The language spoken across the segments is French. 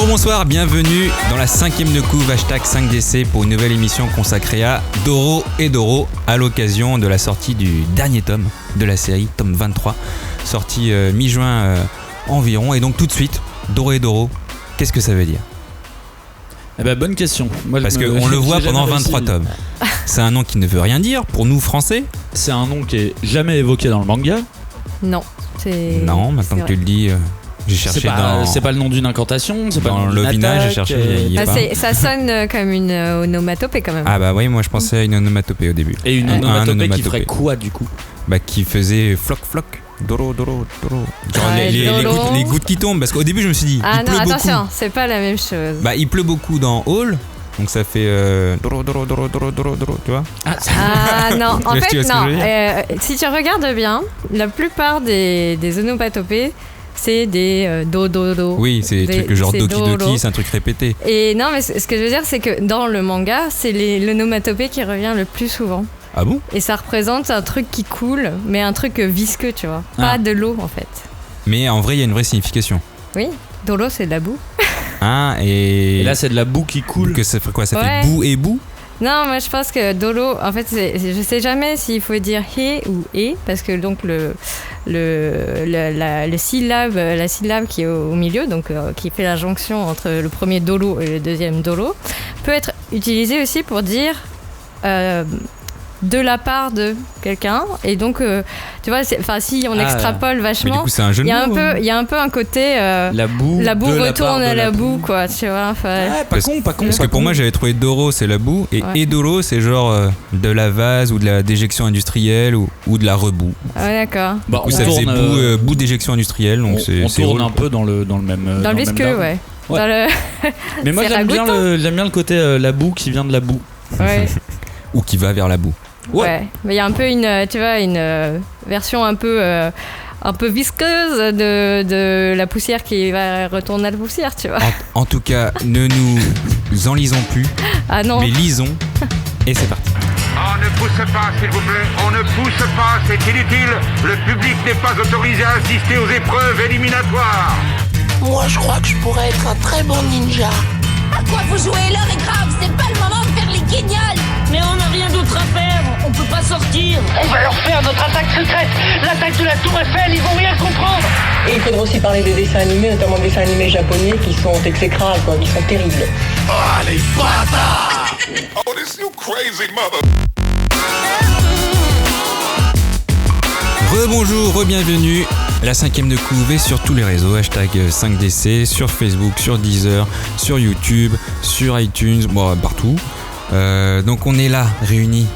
Bonsoir, bienvenue dans la 5e de couve, hashtag 5DC pour une nouvelle émission consacrée à Doro et Doro à l'occasion de la sortie du dernier tome de la série, tome 23, sorti mi-juin environ. Et donc tout de suite, Doro et Doro, qu'est-ce que ça veut dire ? Eh ben, bonne question. Parce qu'on le voit pendant 23 tomes. C'est un nom qui ne veut rien dire pour nous français. C'est un nom qui est jamais évoqué dans le manga. Non, Non, maintenant que tu le dis, j'ai cherché c'est pas le nom d'une incantation, c'est pas dans le nom d'une attaque, j'ai cherché, il y a pas. Ça sonne comme une onomatopée quand même. Ah bah oui, moi je pensais à une onomatopée au début. Et une onomatopée qui ferait quoi du coup ? Bah qui faisait floc floc. Doro, Doro, Doro. Genre Doro. les gouttes qui tombent, parce qu'au début je me suis dit, il pleut attention, beaucoup. c'est pas la même chose. Bah il pleut beaucoup dans Hall, donc ça fait Doro, Doro, Doro, Doro, Doro, Doro, tu vois. Ah non, en fait non. Si Si tu regardes bien, la plupart des onomatopées, c'est des do, do, do. Oui, c'est des trucs genre Doki Doki, c'est un truc répété. Et non, mais ce que je veux dire, c'est que dans le manga, c'est l'onomatopée qui revient le plus souvent. Ah bon ? Et ça représente un truc qui coule, mais un truc visqueux, tu vois. Pas de l'eau, en fait. Mais en vrai, il y a une vraie signification. Oui, de l'eau, c'est de la boue. Ah, et là, c'est de la boue qui coule. Que ça fait quoi ? Ça fait boue et boue ? Non, moi je pense que dolo, en fait, je sais jamais s'il faut dire he ou e, parce que donc la syllabe qui est au milieu, donc qui fait la jonction entre le premier dolo et le deuxième dolo, peut être utilisée aussi pour dire de la part de quelqu'un. Et donc, tu vois, si on extrapole vachement, mais du coup, c'est un jeu de mots, il y a un peu un côté la boue retourne à la boue, quoi, tu vois. Pas con. Parce que pour moi, j'avais trouvé Doro, c'est la boue, et Edolo, c'est genre de la vase ou de la déjection industrielle ou de la reboue. Ah, d'accord. Bah, ça faisait boue déjection industrielle, donc on tourne un peu dans le même. Dans le visqueux, ouais. Mais moi, j'aime bien le côté la boue qui vient de la boue. Ouais. Ou qui va vers la boue. Ouais, mais il y a un peu une version un peu visqueuse de la poussière qui va retourner à la poussière, tu vois. En tout cas, ne nous enlisons plus, mais lisons, et c'est parti. On ne pousse pas, s'il vous plaît, on ne pousse pas, c'est inutile. Le public n'est pas autorisé à assister aux épreuves éliminatoires. Moi, je crois que je pourrais être un très bon ninja. À quoi vous jouez ? L'heure est grave, c'est pas le moment de faire les guignols. Mais on n'a rien d'autre à faire, on peut pas sortir. On va leur faire notre attaque secrète, l'attaque de la Tour Eiffel, ils vont rien comprendre. Et il faudra aussi parler des dessins animés, notamment des dessins animés japonais qui sont exécrables, quoi, qui sont terribles. Ah, les bâtards! Oh, this you crazy mother! Rebonjour, re-bienvenue, la 5e de couve et sur tous les réseaux, hashtag 5DC, sur Facebook, sur Deezer, sur YouTube, sur iTunes, partout. Donc on est là, réunis,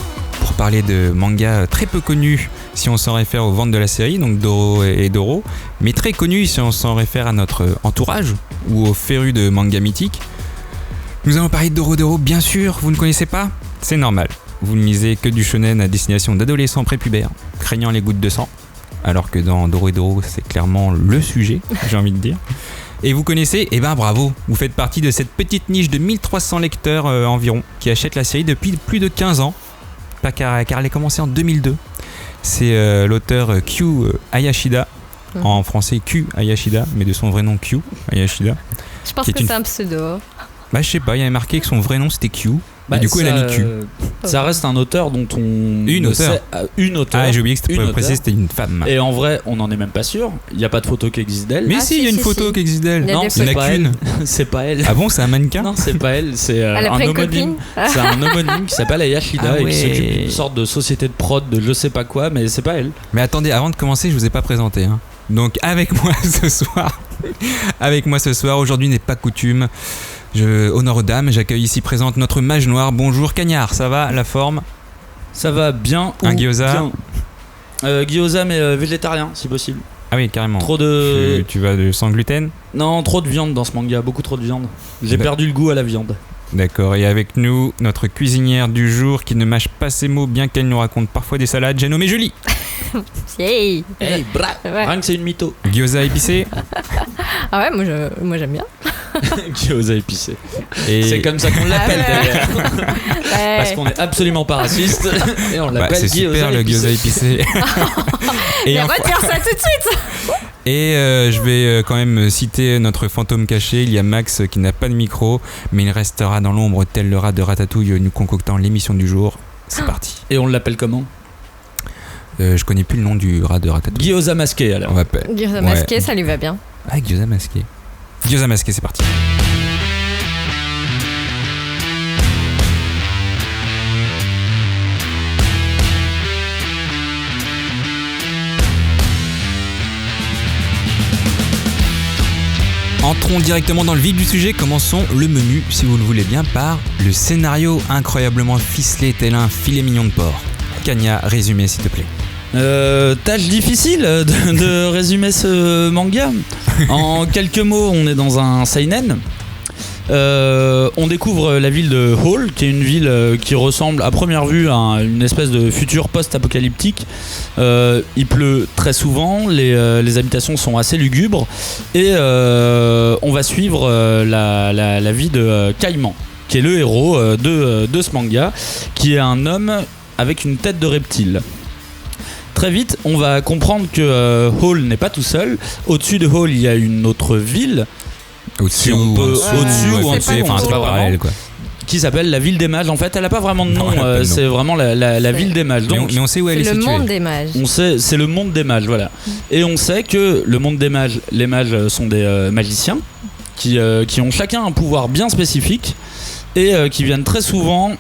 pour parler de manga très peu connus si on s'en réfère aux ventes de la série, donc Doro et Doro, mais très connus si on s'en réfère à notre entourage ou aux férus de manga mythiques. Nous allons parler de Doro, bien sûr, vous ne connaissez pas ? C'est normal. Vous ne lisez que du shonen à destination d'adolescents prépubères, craignant les gouttes de sang, alors que dans Doro et Doro, c'est clairement le sujet, j'ai envie de dire. Et vous connaissez ? Eh ben bravo, vous faites partie de cette petite niche de 1300 lecteurs environ, qui achètent la série depuis plus de 15 ans, car elle a commencé en 2002. C'est l'auteur Kyu Hayashida, en français Q Hayashida, mais de son vrai nom Kyu Hayashida. Je pense que c'est un pseudo. Bah je sais pas, il y avait marqué que son vrai nom c'était Q. Et du coup, elle a mis Q. Ça reste un auteur dont on. Une auteure. Une auteure. Ah, j'ai oublié que c'était précisé, c'était une femme. Et en vrai, on n'en est même pas sûr. Il n'y a pas de photo qui existe d'elle. Mais si, il y a une photo qui existe d'elle. Non, c'est pas qu'une. C'est pas elle. Ah bon, c'est un mannequin ? Non, c'est pas elle. C'est un homonyme. C'est un homonyme qui s'appelle Hayashida et qui s'occupe d'une sorte de société de prod de je sais pas quoi, mais c'est pas elle. Mais attendez, avant de commencer, je vous ai pas présenté. Donc, avec moi ce soir, aujourd'hui n'est pas coutume. Honneur aux dames, j'accueille ici présente notre mage noir. Bonjour Cagnard, ça va la forme ? Ça va bien. Un gyoza ? Gyoza mais végétarien si possible. Ah oui, carrément. Trop de. Tu vas sans gluten ? Non, trop de viande dans ce manga, beaucoup trop de viande. J'ai perdu le goût à la viande. D'accord, et avec nous, notre cuisinière du jour qui ne mâche pas ses mots bien qu'elle nous raconte parfois des salades, j'ai nommé Julie. Hey, rien que c'est une mytho. Gyoza épicé. Ah ouais, moi j'aime bien. Gyoza épicé. Et c'est comme ça qu'on l'appelle d'ailleurs. Parce qu'on est absolument pas raciste et on l'appelle c'est gyoza super épicé. Le gyoza épicé. Et on va te faire ça tout de suite. Et je vais quand même citer notre fantôme caché. Il y a Max qui n'a pas de micro, mais il restera dans l'ombre tel le rat de Ratatouille nous concoctant l'émission du jour. C'est parti. Et on l'appelle comment ? Je connais plus le nom du rat de Ratatouille. Gyoza masqué alors. Gyoza masqué, ça lui va bien. Ah, Gyoza masqué. Gyoza masqué, c'est parti. Entrons directement dans le vif du sujet, commençons le menu, si vous le voulez bien, par le scénario incroyablement ficelé tel un filet mignon de porc. Kanya, résumé s'il te plaît. Tâche difficile de résumer ce manga. En quelques mots, on est dans un seinen. On découvre la ville de Hall, qui est une ville qui ressemble à première vue à une espèce de futur post-apocalyptique. Il pleut très souvent, les habitations sont assez lugubres et on va suivre la vie de Caïman, qui est le héros de ce manga, qui est un homme avec une tête de reptile. Très vite, on va comprendre que Hall n'est pas tout seul. Au-dessus de Hall, il y a une autre ville. Au-dessus ou en dessous, enfin c'est pas parallèle quoi. Qui s'appelle la ville des mages. En fait, elle a pas vraiment de nom. C'est vraiment la ville des mages. Donc, mais on sait où elle est située. C'est le monde des mages. On sait, c'est le monde des mages, voilà. Et on sait que le monde des mages, les mages sont des magiciens qui ont chacun un pouvoir bien spécifique. Et qui viennent très souvent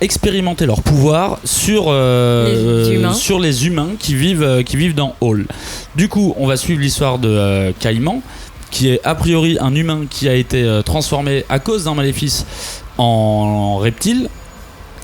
expérimenter leur pouvoir sur les humains qui vivent dans Hall. Du coup, on va suivre l'histoire de Caïman, qui est a priori un humain qui a été transformé à cause d'un maléfice en reptile,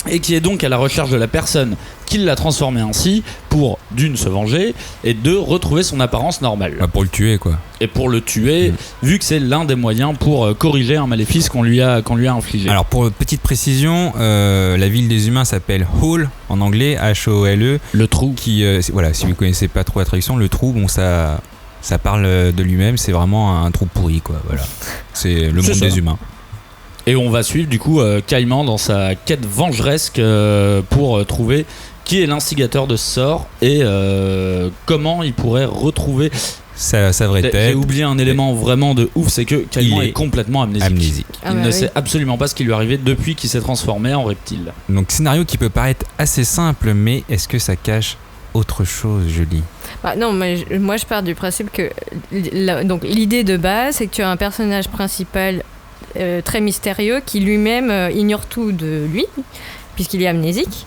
et qui est donc à la recherche de la personne qui l'a transformé ainsi pour, d'une, se venger, et deux, retrouver son apparence normale. Bah pour le tuer quoi. Et pour le tuer, vu que c'est l'un des moyens pour corriger un maléfice qu'on lui a infligé. Alors pour petite précision, la ville des humains s'appelle Hall en anglais, H-O-L-E. Le trou. Qui, voilà, si vous connaissez pas trop la traduction, le trou, bon ça parle de lui-même, c'est vraiment un trou pourri quoi. Voilà, c'est le monde des humains. Et on va suivre du coup Caïman dans sa quête vengeresque pour trouver qui est l'instigateur de ce sort et comment il pourrait retrouver sa vraie tête. J'ai oublié un élément vraiment de ouf, c'est que Caïman est complètement amnésique. Il ne sait absolument pas ce qui lui est arrivé depuis qu'il s'est transformé en reptile. Donc scénario qui peut paraître assez simple, mais est-ce que ça cache autre chose, Julie? Non, mais moi je pars du principe que donc l'idée de base, c'est que tu as un personnage principal très mystérieux qui lui-même ignore tout de lui puisqu'il est amnésique.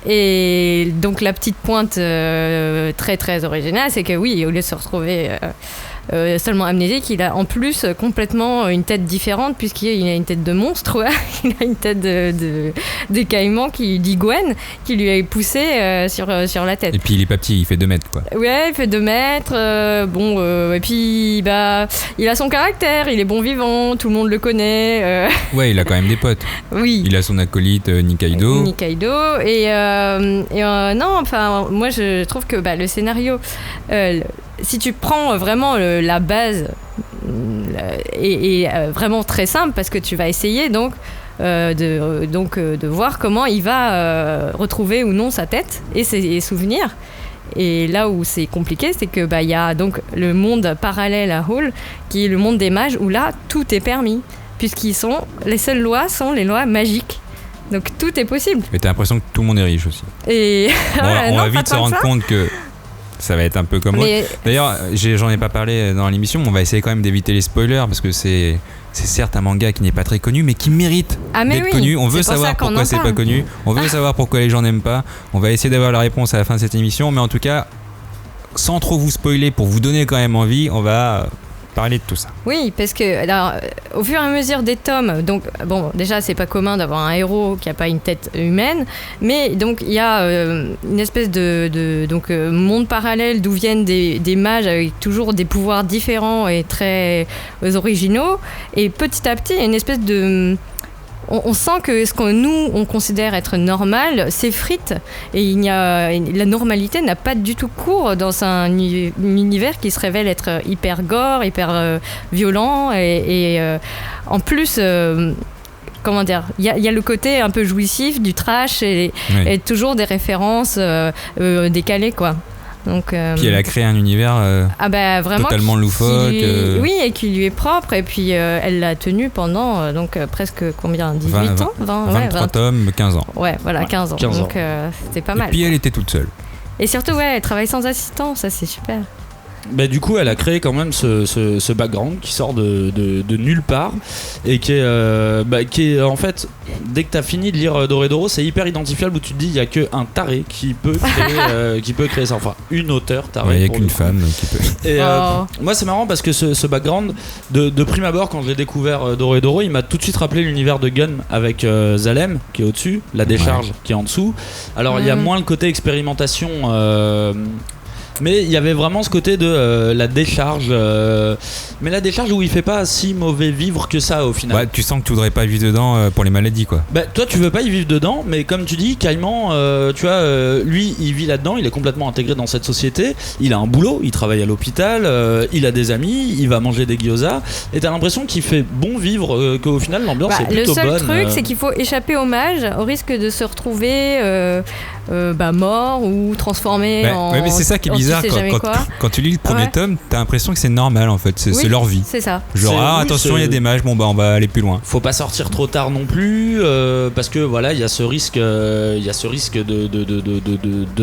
Et donc la petite pointe très très originale, c'est que oui, au lieu de se retrouver seulement amnésique, il a en plus complètement une tête différente puisqu'il a une tête de monstre, ouais. Il a une tête de caïman d'iguane qui lui est poussé sur la tête. Et puis il est pas petit, il fait 2 mètres quoi. Ouais, il fait 2 mètres, et puis bah, il a son caractère, il est bon vivant, tout le monde le connaît. Ouais, il a quand même des potes. Oui. Il a son acolyte Nikaido. Et non, enfin, moi je trouve que le scénario, si tu prends vraiment la base, est vraiment très simple parce que tu vas essayer de voir comment il va retrouver ou non sa tête et ses souvenirs. Et là où c'est compliqué, c'est que y a donc le monde parallèle à Hall, qui est le monde des mages, où là tout est permis, les seules lois sont les lois magiques. Donc tout est possible. Et t'as l'impression que tout le monde est riche aussi. Et on va vite se rendre compte que ça va être un peu comme moi. D'ailleurs, j'en ai pas parlé dans l'émission, mais on va essayer quand même d'éviter les spoilers parce que c'est certes un manga qui n'est pas très connu, mais qui mérite d'être connu. On veut savoir pourquoi c'est pas connu. On veut savoir pourquoi les gens n'aiment pas. On va essayer d'avoir la réponse à la fin de cette émission, mais en tout cas, sans trop vous spoiler, pour vous donner quand même envie, on va parler de tout ça. Oui, parce que alors, au fur et à mesure des tomes, donc bon, déjà c'est pas commun d'avoir un héros qui a pas une tête humaine, mais donc il y a une espèce de monde parallèle d'où viennent des mages avec toujours des pouvoirs différents et très originaux, et petit à petit il y a une espèce de on sent que ce que nous on considère être normal s'effrite, et la normalité n'a pas du tout cours dans un univers qui se révèle être hyper gore, hyper violent, et en plus comment dire, il y a le côté un peu jouissif du trash et toujours des références décalées quoi. Donc, Puis elle a créé un univers vraiment totalement loufoque. Oui, et qui lui est propre. Et puis elle l'a tenu pendant presque combien, 18 ans 23 tomes, 15 ans. Ouais, voilà, 15 ans. 15 ans. Donc c'était pas mal. Et puis elle était toute seule. Et surtout, elle travaille sans assistant, ça c'est super. Bah, du coup, elle a créé quand même ce background qui sort de nulle part et qui est en fait, dès que t'as fini de lire Doro, c'est hyper identifiable où tu te dis il y a qu'un taré qui peut créer ça. Enfin, une auteure tarée. Il n'y a qu'une femme qui peut. Et moi, c'est marrant parce que ce background, de prime abord, quand j'ai découvert Doro, il m'a tout de suite rappelé l'univers de Gun avec Zalem qui est au-dessus, la décharge qui est en dessous. Alors, il y a moins le côté expérimentation. Mais il y avait vraiment ce côté de la décharge, mais la décharge où il fait pas si mauvais vivre que ça au final. Ouais, tu sens que tu voudrais pas vivre dedans pour les maladies quoi. Bah, toi tu veux pas y vivre dedans, mais comme tu dis, Caïman, tu vois, lui il vit là-dedans, il est complètement intégré dans cette société, il a un boulot, il travaille à l'hôpital, il a des amis, il va manger des gyoza, et t'as l'impression qu'il fait bon vivre, qu'au final l'ambiance est plutôt bonne. Le seul truc c'est qu'il faut échapper au mage au risque de se retrouver mort ou transformé en... Ouais, mais c'est ça qui est bizarre quand tu lis le premier tome, t'as l'impression que c'est normal en fait, c'est leur vie. C'est ça. Genre attention, il y a des mages, bon bah on va aller plus loin. Faut pas sortir trop tard non plus parce que voilà, il y a ce risque de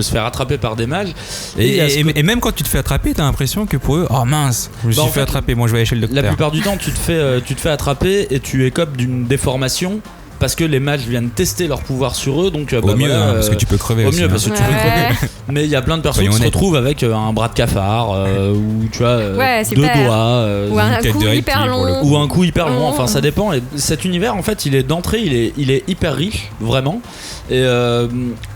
se faire attraper par des mages. Et même quand tu te fais attraper, t'as l'impression que pour eux, oh mince, je me suis fait attraper, moi je vais aller chez le docteur. La plupart du temps, tu te fais attraper et tu écopes d'une déformation. Parce que les mages viennent tester leur pouvoir sur eux, donc au mieux, parce que tu peux crever aussi. Au mieux, parce que tu peux crever. Mais il y a plein de personnes qui se retrouvent avec un bras de cafard, ou tu vois, deux doigts, ou un coup hyper long, ou un coup hyper long. Enfin, ça dépend. Et cet univers, en fait, il est d'entrée, il est hyper riche, vraiment. Et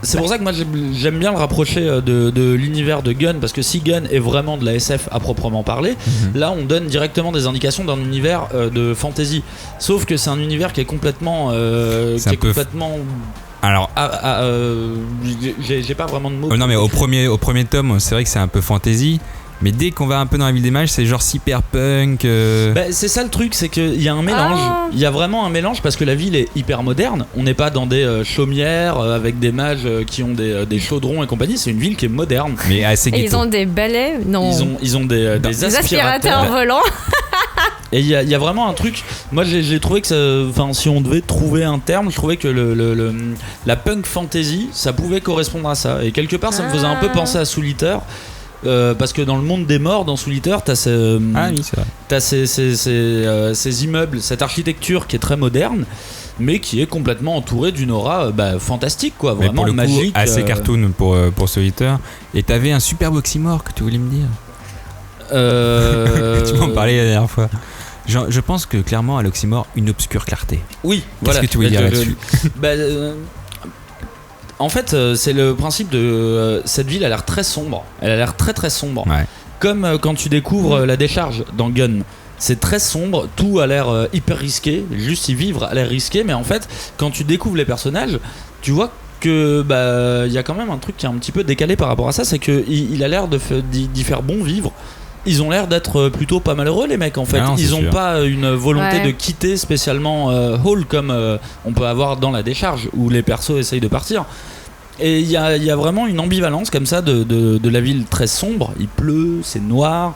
c'est pour ça que moi j'aime bien le rapprocher de l'univers de Gun, parce que si Gun est vraiment de la SF à proprement parler, là on donne directement des indications d'un univers de fantasy. Sauf que c'est un univers qui est complètement alors, j'ai pas vraiment de mots. Non, mais au premier tome, c'est vrai que c'est un peu fantasy. Mais dès qu'on va un peu dans la ville des mages, c'est genre cyberpunk. C'est ça le truc, c'est qu'il y a un mélange. Il y a vraiment un mélange parce que la ville est hyper moderne. On n'est pas dans des chaumières avec des mages qui ont des chaudrons et compagnie. C'est une ville qui est moderne. Mais assez ghetto. Et ils ont des balais. Non. Ils ont des aspirateurs volants. Et il y a vraiment un truc. Moi j'ai trouvé que si on devait trouver un terme, je trouvais que la punk fantasy, ça pouvait correspondre à ça. Et quelque part, ça me faisait un peu penser à Soul Eater. Parce que dans le monde des morts, dans Soul Eater, t'as ces immeubles, cette architecture qui est très moderne, mais qui est complètement entourée d'une aura fantastique, quoi, vraiment pour le magique. Coup, assez cartoon pour Soul Eater. Et t'avais un superbe oxymore que tu voulais me dire. Tu m'en parlais la dernière fois. Je pense que clairement à l'oxymore, une obscure clarté. Oui, Qu'est-ce que tu voulais dire là-dessus? En fait, c'est le principe de cette ville a l'air très sombre. Elle a l'air très très sombre. Ouais. Comme quand tu découvres la décharge dans Gun. C'est très sombre, tout a l'air hyper risqué. Juste y vivre a l'air risqué, mais en fait, quand tu découvres les personnages, tu vois que y a quand même un truc qui est un petit peu décalé par rapport à ça, c'est qu'il a l'air d'y faire bon vivre. Ils ont l'air d'être plutôt pas malheureux, les mecs, en fait. Non, ils ont sûr. pas une volonté de quitter spécialement Hall comme on peut avoir dans la décharge où les persos essayent de partir. Et il y a vraiment une ambivalence comme ça de la ville très sombre. Il pleut, c'est noir.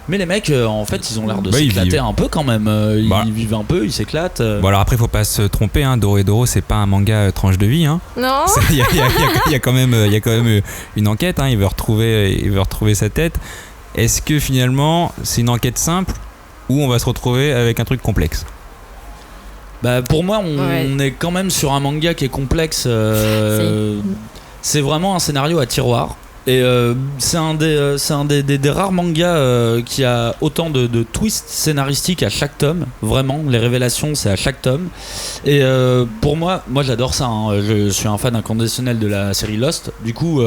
Mais les mecs, en fait, ils ont l'air de s'éclater un peu quand même. Ils vivent un peu, ils s'éclatent. Bon, alors après, faut pas se tromper, hein. Doro, c'est pas un manga tranche de vie, hein. Non. Il y a quand même une enquête, hein. Il veut retrouver sa tête. Est-ce que finalement, c'est une enquête simple ou on va se retrouver avec un truc complexe? Pour moi, on est quand même sur un manga qui est complexe. C'est vraiment un scénario à tiroir. Et c'est un des rares mangas qui a autant de twists scénaristiques à chaque tome. Vraiment, les révélations, c'est à chaque tome. Et pour moi j'adore ça, hein. Je suis un fan inconditionnel de la série Lost. Du coup,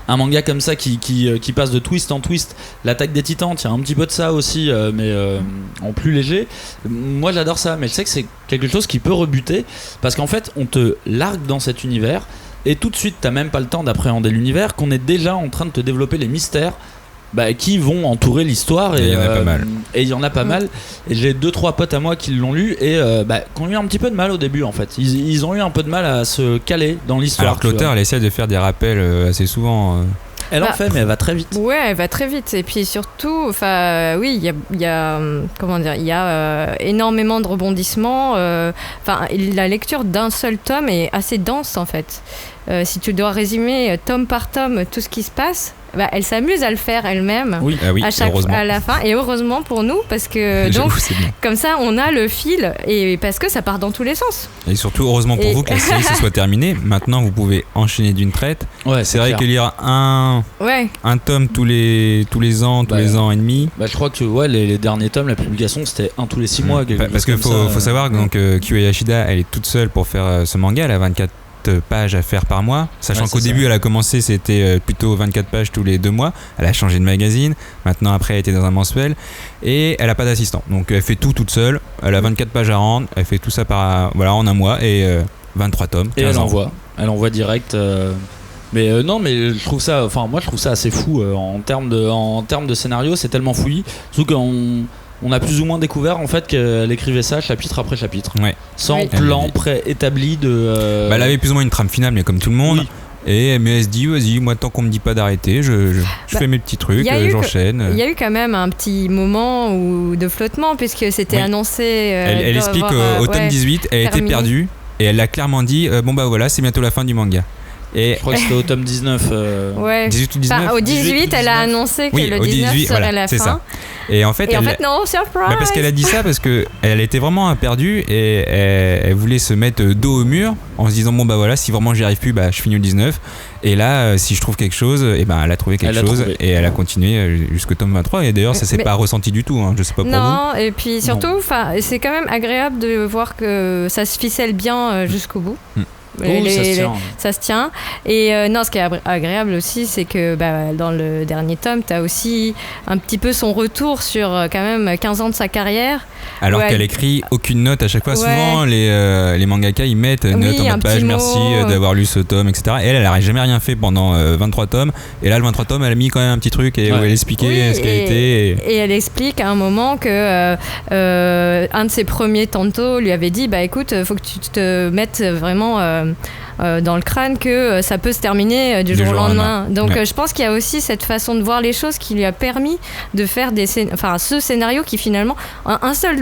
un manga comme ça qui passe de twist en twist. L'Attaque des Titans, il y a un petit peu de ça aussi, mais en plus léger. Moi j'adore ça, mais je sais que c'est quelque chose qui peut rebuter. Parce qu'en fait, on te largue dans cet univers. Et tout de suite, t'as même pas le temps d'appréhender l'univers, qu'on est déjà en train de te développer les mystères qui vont entourer l'histoire. Et il y en a pas mal. Et il y en a pas mal. Et j'ai 2-3 potes à moi qui l'ont lu et qui ont eu un petit peu de mal au début, en fait. Ils ont eu un peu de mal à se caler dans l'histoire. Alors que l'auteur, elle essaie de faire des rappels assez souvent. Elle en fait, mais elle va très vite. Ouais, elle va très vite. Et puis surtout, enfin, oui, il y a comment dire, il y a énormément de rebondissements. Enfin, la lecture d'un seul tome est assez dense en fait. Si tu dois résumer tome par tome tout ce qui se passe, elle s'amuse à le faire elle-même. Oui, à la fin. Et heureusement pour nous, parce que donc, comme ça, on a le fil et parce que ça part dans tous les sens. Et surtout, heureusement pour vous que la série se soit terminée. Maintenant, vous pouvez enchaîner d'une traite. Ouais, c'est vrai que lire un tome tous les ans, tous les ans et demi. Je crois que les derniers tomes, la publication, c'était un tous les 6 mois. Parce qu'il faut savoir que Kyo Yashida, elle est toute seule pour faire ce manga. Elle a 24 pages à faire par mois, sachant qu'au début elle a commencé, c'était plutôt 24 pages tous les 2 mois. Elle a changé de magazine, maintenant après elle était dans un mensuel et elle a pas d'assistant, donc elle fait tout toute seule. Elle a 24 pages à rendre, elle fait tout ça en un mois et 23 tomes et elle envoie direct. Mais je trouve ça, moi je trouve ça assez fou en termes de scénario. C'est tellement fouillis, surtout qu'on a plus ou moins découvert en fait qu'elle écrivait ça chapitre après chapitre, sans plan préétabli de. Elle avait plus ou moins une trame finale, mais comme tout le monde. Oui. Mais elle se dit, vas-y, moi tant qu'on me dit pas d'arrêter, je fais mes petits trucs, j'enchaîne. Il y a eu quand même un petit moment de flottement, puisque c'était annoncé. Elle explique qu'au tome 18, elle était perdue et elle a clairement dit, voilà, c'est bientôt la fin du manga. Et je crois que c'était au tome 19. 18 ou 19 au 18, elle a annoncé que le 19 serait la fin. Ça. Et en fait, non, surprise. Parce qu'elle a dit ça parce qu'elle était vraiment perdue et elle voulait se mettre dos au mur en se disant voilà, si vraiment j'y arrive plus, je finis au 19. Et là, si je trouve quelque chose, elle a trouvé quelque chose et elle a continué jusqu'au tome 23. Et d'ailleurs, ça s'est pas ressenti du tout. Je sais pas pour vous. Non, et puis surtout, c'est quand même agréable de voir que ça se ficelle bien jusqu'au bout. Ça se tient. Et ce qui est agréable aussi, c'est que dans le dernier tome, tu as aussi un petit peu son retour sur quand même 15 ans de sa carrière. Alors qu'elle écrit aucune note à chaque fois. Souvent, les mangaka, ils mettent note en bas de page, merci d'avoir lu ce tome, etc. Et elle n'aurait jamais rien fait pendant 23 tomes. Et là, le 23 tomes, elle a mis quand même un petit truc où elle expliquait ce qu'elle était. Et elle explique à un moment que un de ses premiers tantos lui avait dit écoute, faut que tu te mettes vraiment dans le crâne que ça peut se terminer du jour au lendemain. Donc je pense qu'il y a aussi cette façon de voir les choses qui lui a permis de faire ce scénario qui finalement, un seul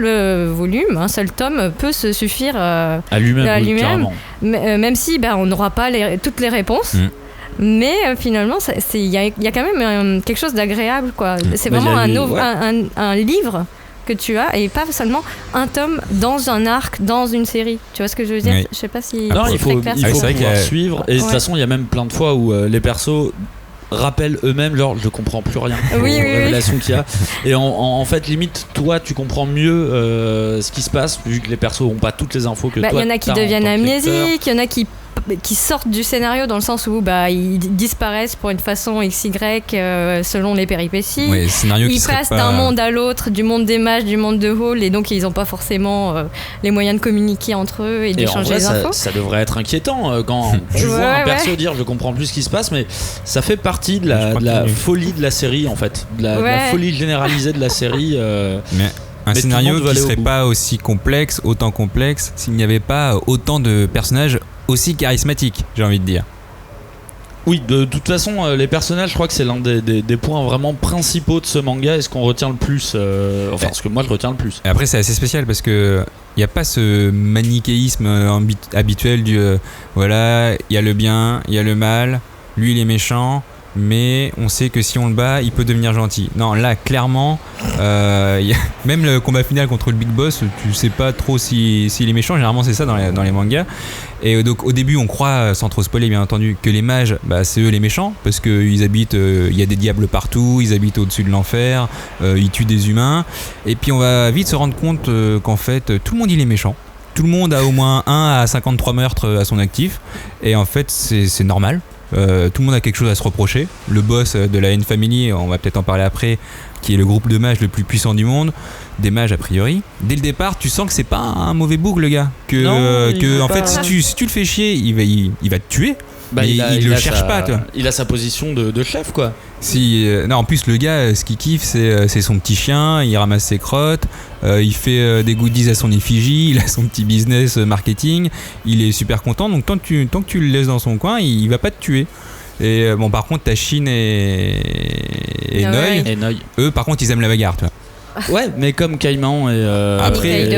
volume, un seul tome peut se suffire à lui-même, même si on n'aura pas toutes les réponses. Mais finalement, il y a quand même quelque chose d'agréable, quoi. C'est vraiment un livre que tu as et pas seulement un tome dans un arc, dans une série. Tu vois ce que je veux dire? Je sais pas si il faut pouvoir suivre. Et de toute façon, il y a même plein de fois où les persos rappellent eux-mêmes je comprends plus rien aux révélations qu'il y a. Et en fait, limite, toi, tu comprends mieux ce qui se passe vu que les persos n'ont pas toutes les infos que toi. Il y en a qui deviennent amnésiques, il y en a qui sortent du scénario dans le sens où ils disparaissent pour une façon XY selon les péripéties. Ils passent d'un monde à l'autre, du monde des mages, du monde de Hall, et donc ils n'ont pas forcément les moyens de communiquer entre eux et d'échanger les infos. Ça devrait être inquiétant quand tu vois un perso dire je comprends plus ce qui se passe, mais ça fait partie de la folie de la série en fait, de la folie généralisée de la série. Un scénario qui serait pas autant complexe s'il n'y avait pas autant de personnages aussi charismatique, j'ai envie de dire. Oui, de toute façon, les personnages, je crois que c'est l'un des points vraiment principaux de ce manga et ce qu'on retient le plus. Ce que moi je retiens le plus. Et après, c'est assez spécial parce que il n'y a pas ce manichéisme habituel du il y a le bien, il y a le mal, lui il est méchant, mais on sait que si on le bat, il peut devenir gentil. Non, là, clairement, même le combat final contre le Big Boss, tu sais pas trop s'il est méchant. Généralement, c'est ça dans les mangas. Et donc, au début, on croit, sans trop spoiler, bien entendu, que les mages, c'est eux les méchants, parce qu'ils habitent, il y a des diables partout, ils habitent au-dessus de l'enfer, ils tuent des humains. Et puis, on va vite se rendre compte qu'en fait, tout le monde, il est méchant. Tout le monde a au moins 1 à 53 meurtres à son actif. Et en fait, c'est normal. Tout le monde a quelque chose à se reprocher. Le boss de la N-Family, on va peut-être en parler après, qui est le groupe de mages le plus puissant du monde, des mages a priori. Dès le départ, tu sens que c'est pas un mauvais boug, le gars. Si tu le fais chier, il va te tuer. Il le cherche pas, toi. Il a sa position de chef, quoi. En plus, le gars, ce qu'il kiffe, c'est son petit chien. Il ramasse ses crottes. Il fait des goodies à son effigie. Il a son petit business marketing. Il est super content. Donc tant que tu le laisses dans son coin, il va pas te tuer. Et bon, par contre, t'as Shin et Noi. Et Noi. Eux, par contre, ils aiment la bagarre, tu vois. Ouais, mais comme Kaiman et Après,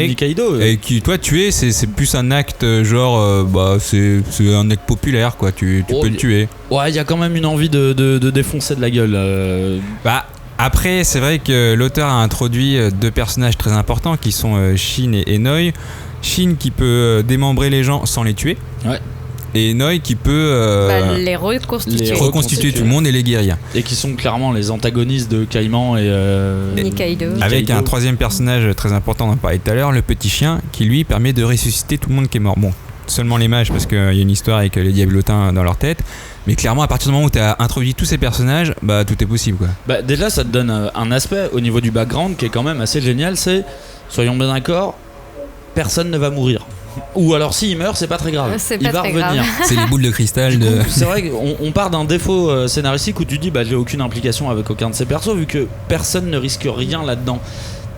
Nikaido. Et qui, toi, tuer, c'est plus un acte genre, c'est un acte populaire, quoi. Tu peux le tuer. Ouais, il y a quand même une envie de défoncer de la gueule. Après, c'est vrai que l'auteur a introduit 2 personnages très importants qui sont Shin et Noi. Shin qui peut démembrer les gens sans les tuer. Ouais. Et Noi qui peut les reconstituer tout le monde et les guérir. Et qui sont clairement les antagonistes de Kaiman et Nikaido. Avec un 3e personnage très important dont on parlait tout à l'heure, le petit chien, qui lui permet de ressusciter tout le monde qui est mort. Bon, seulement les mages parce qu'il y a une histoire avec les diablotins dans leur tête. Mais clairement, à partir du moment où tu as introduit tous ces personnages, tout est possible, quoi. Déjà, ça te donne un aspect au niveau du background qui est quand même assez génial. C'est, soyons bien d'accord, personne ne va mourir. Ou alors s'il meurt, c'est pas très grave. Il va revenir. C'est les boules de cristal. C'est vrai qu'on part d'un défaut scénaristique où tu dis j'ai aucune implication avec aucun de ces persos vu que personne ne risque rien là-dedans.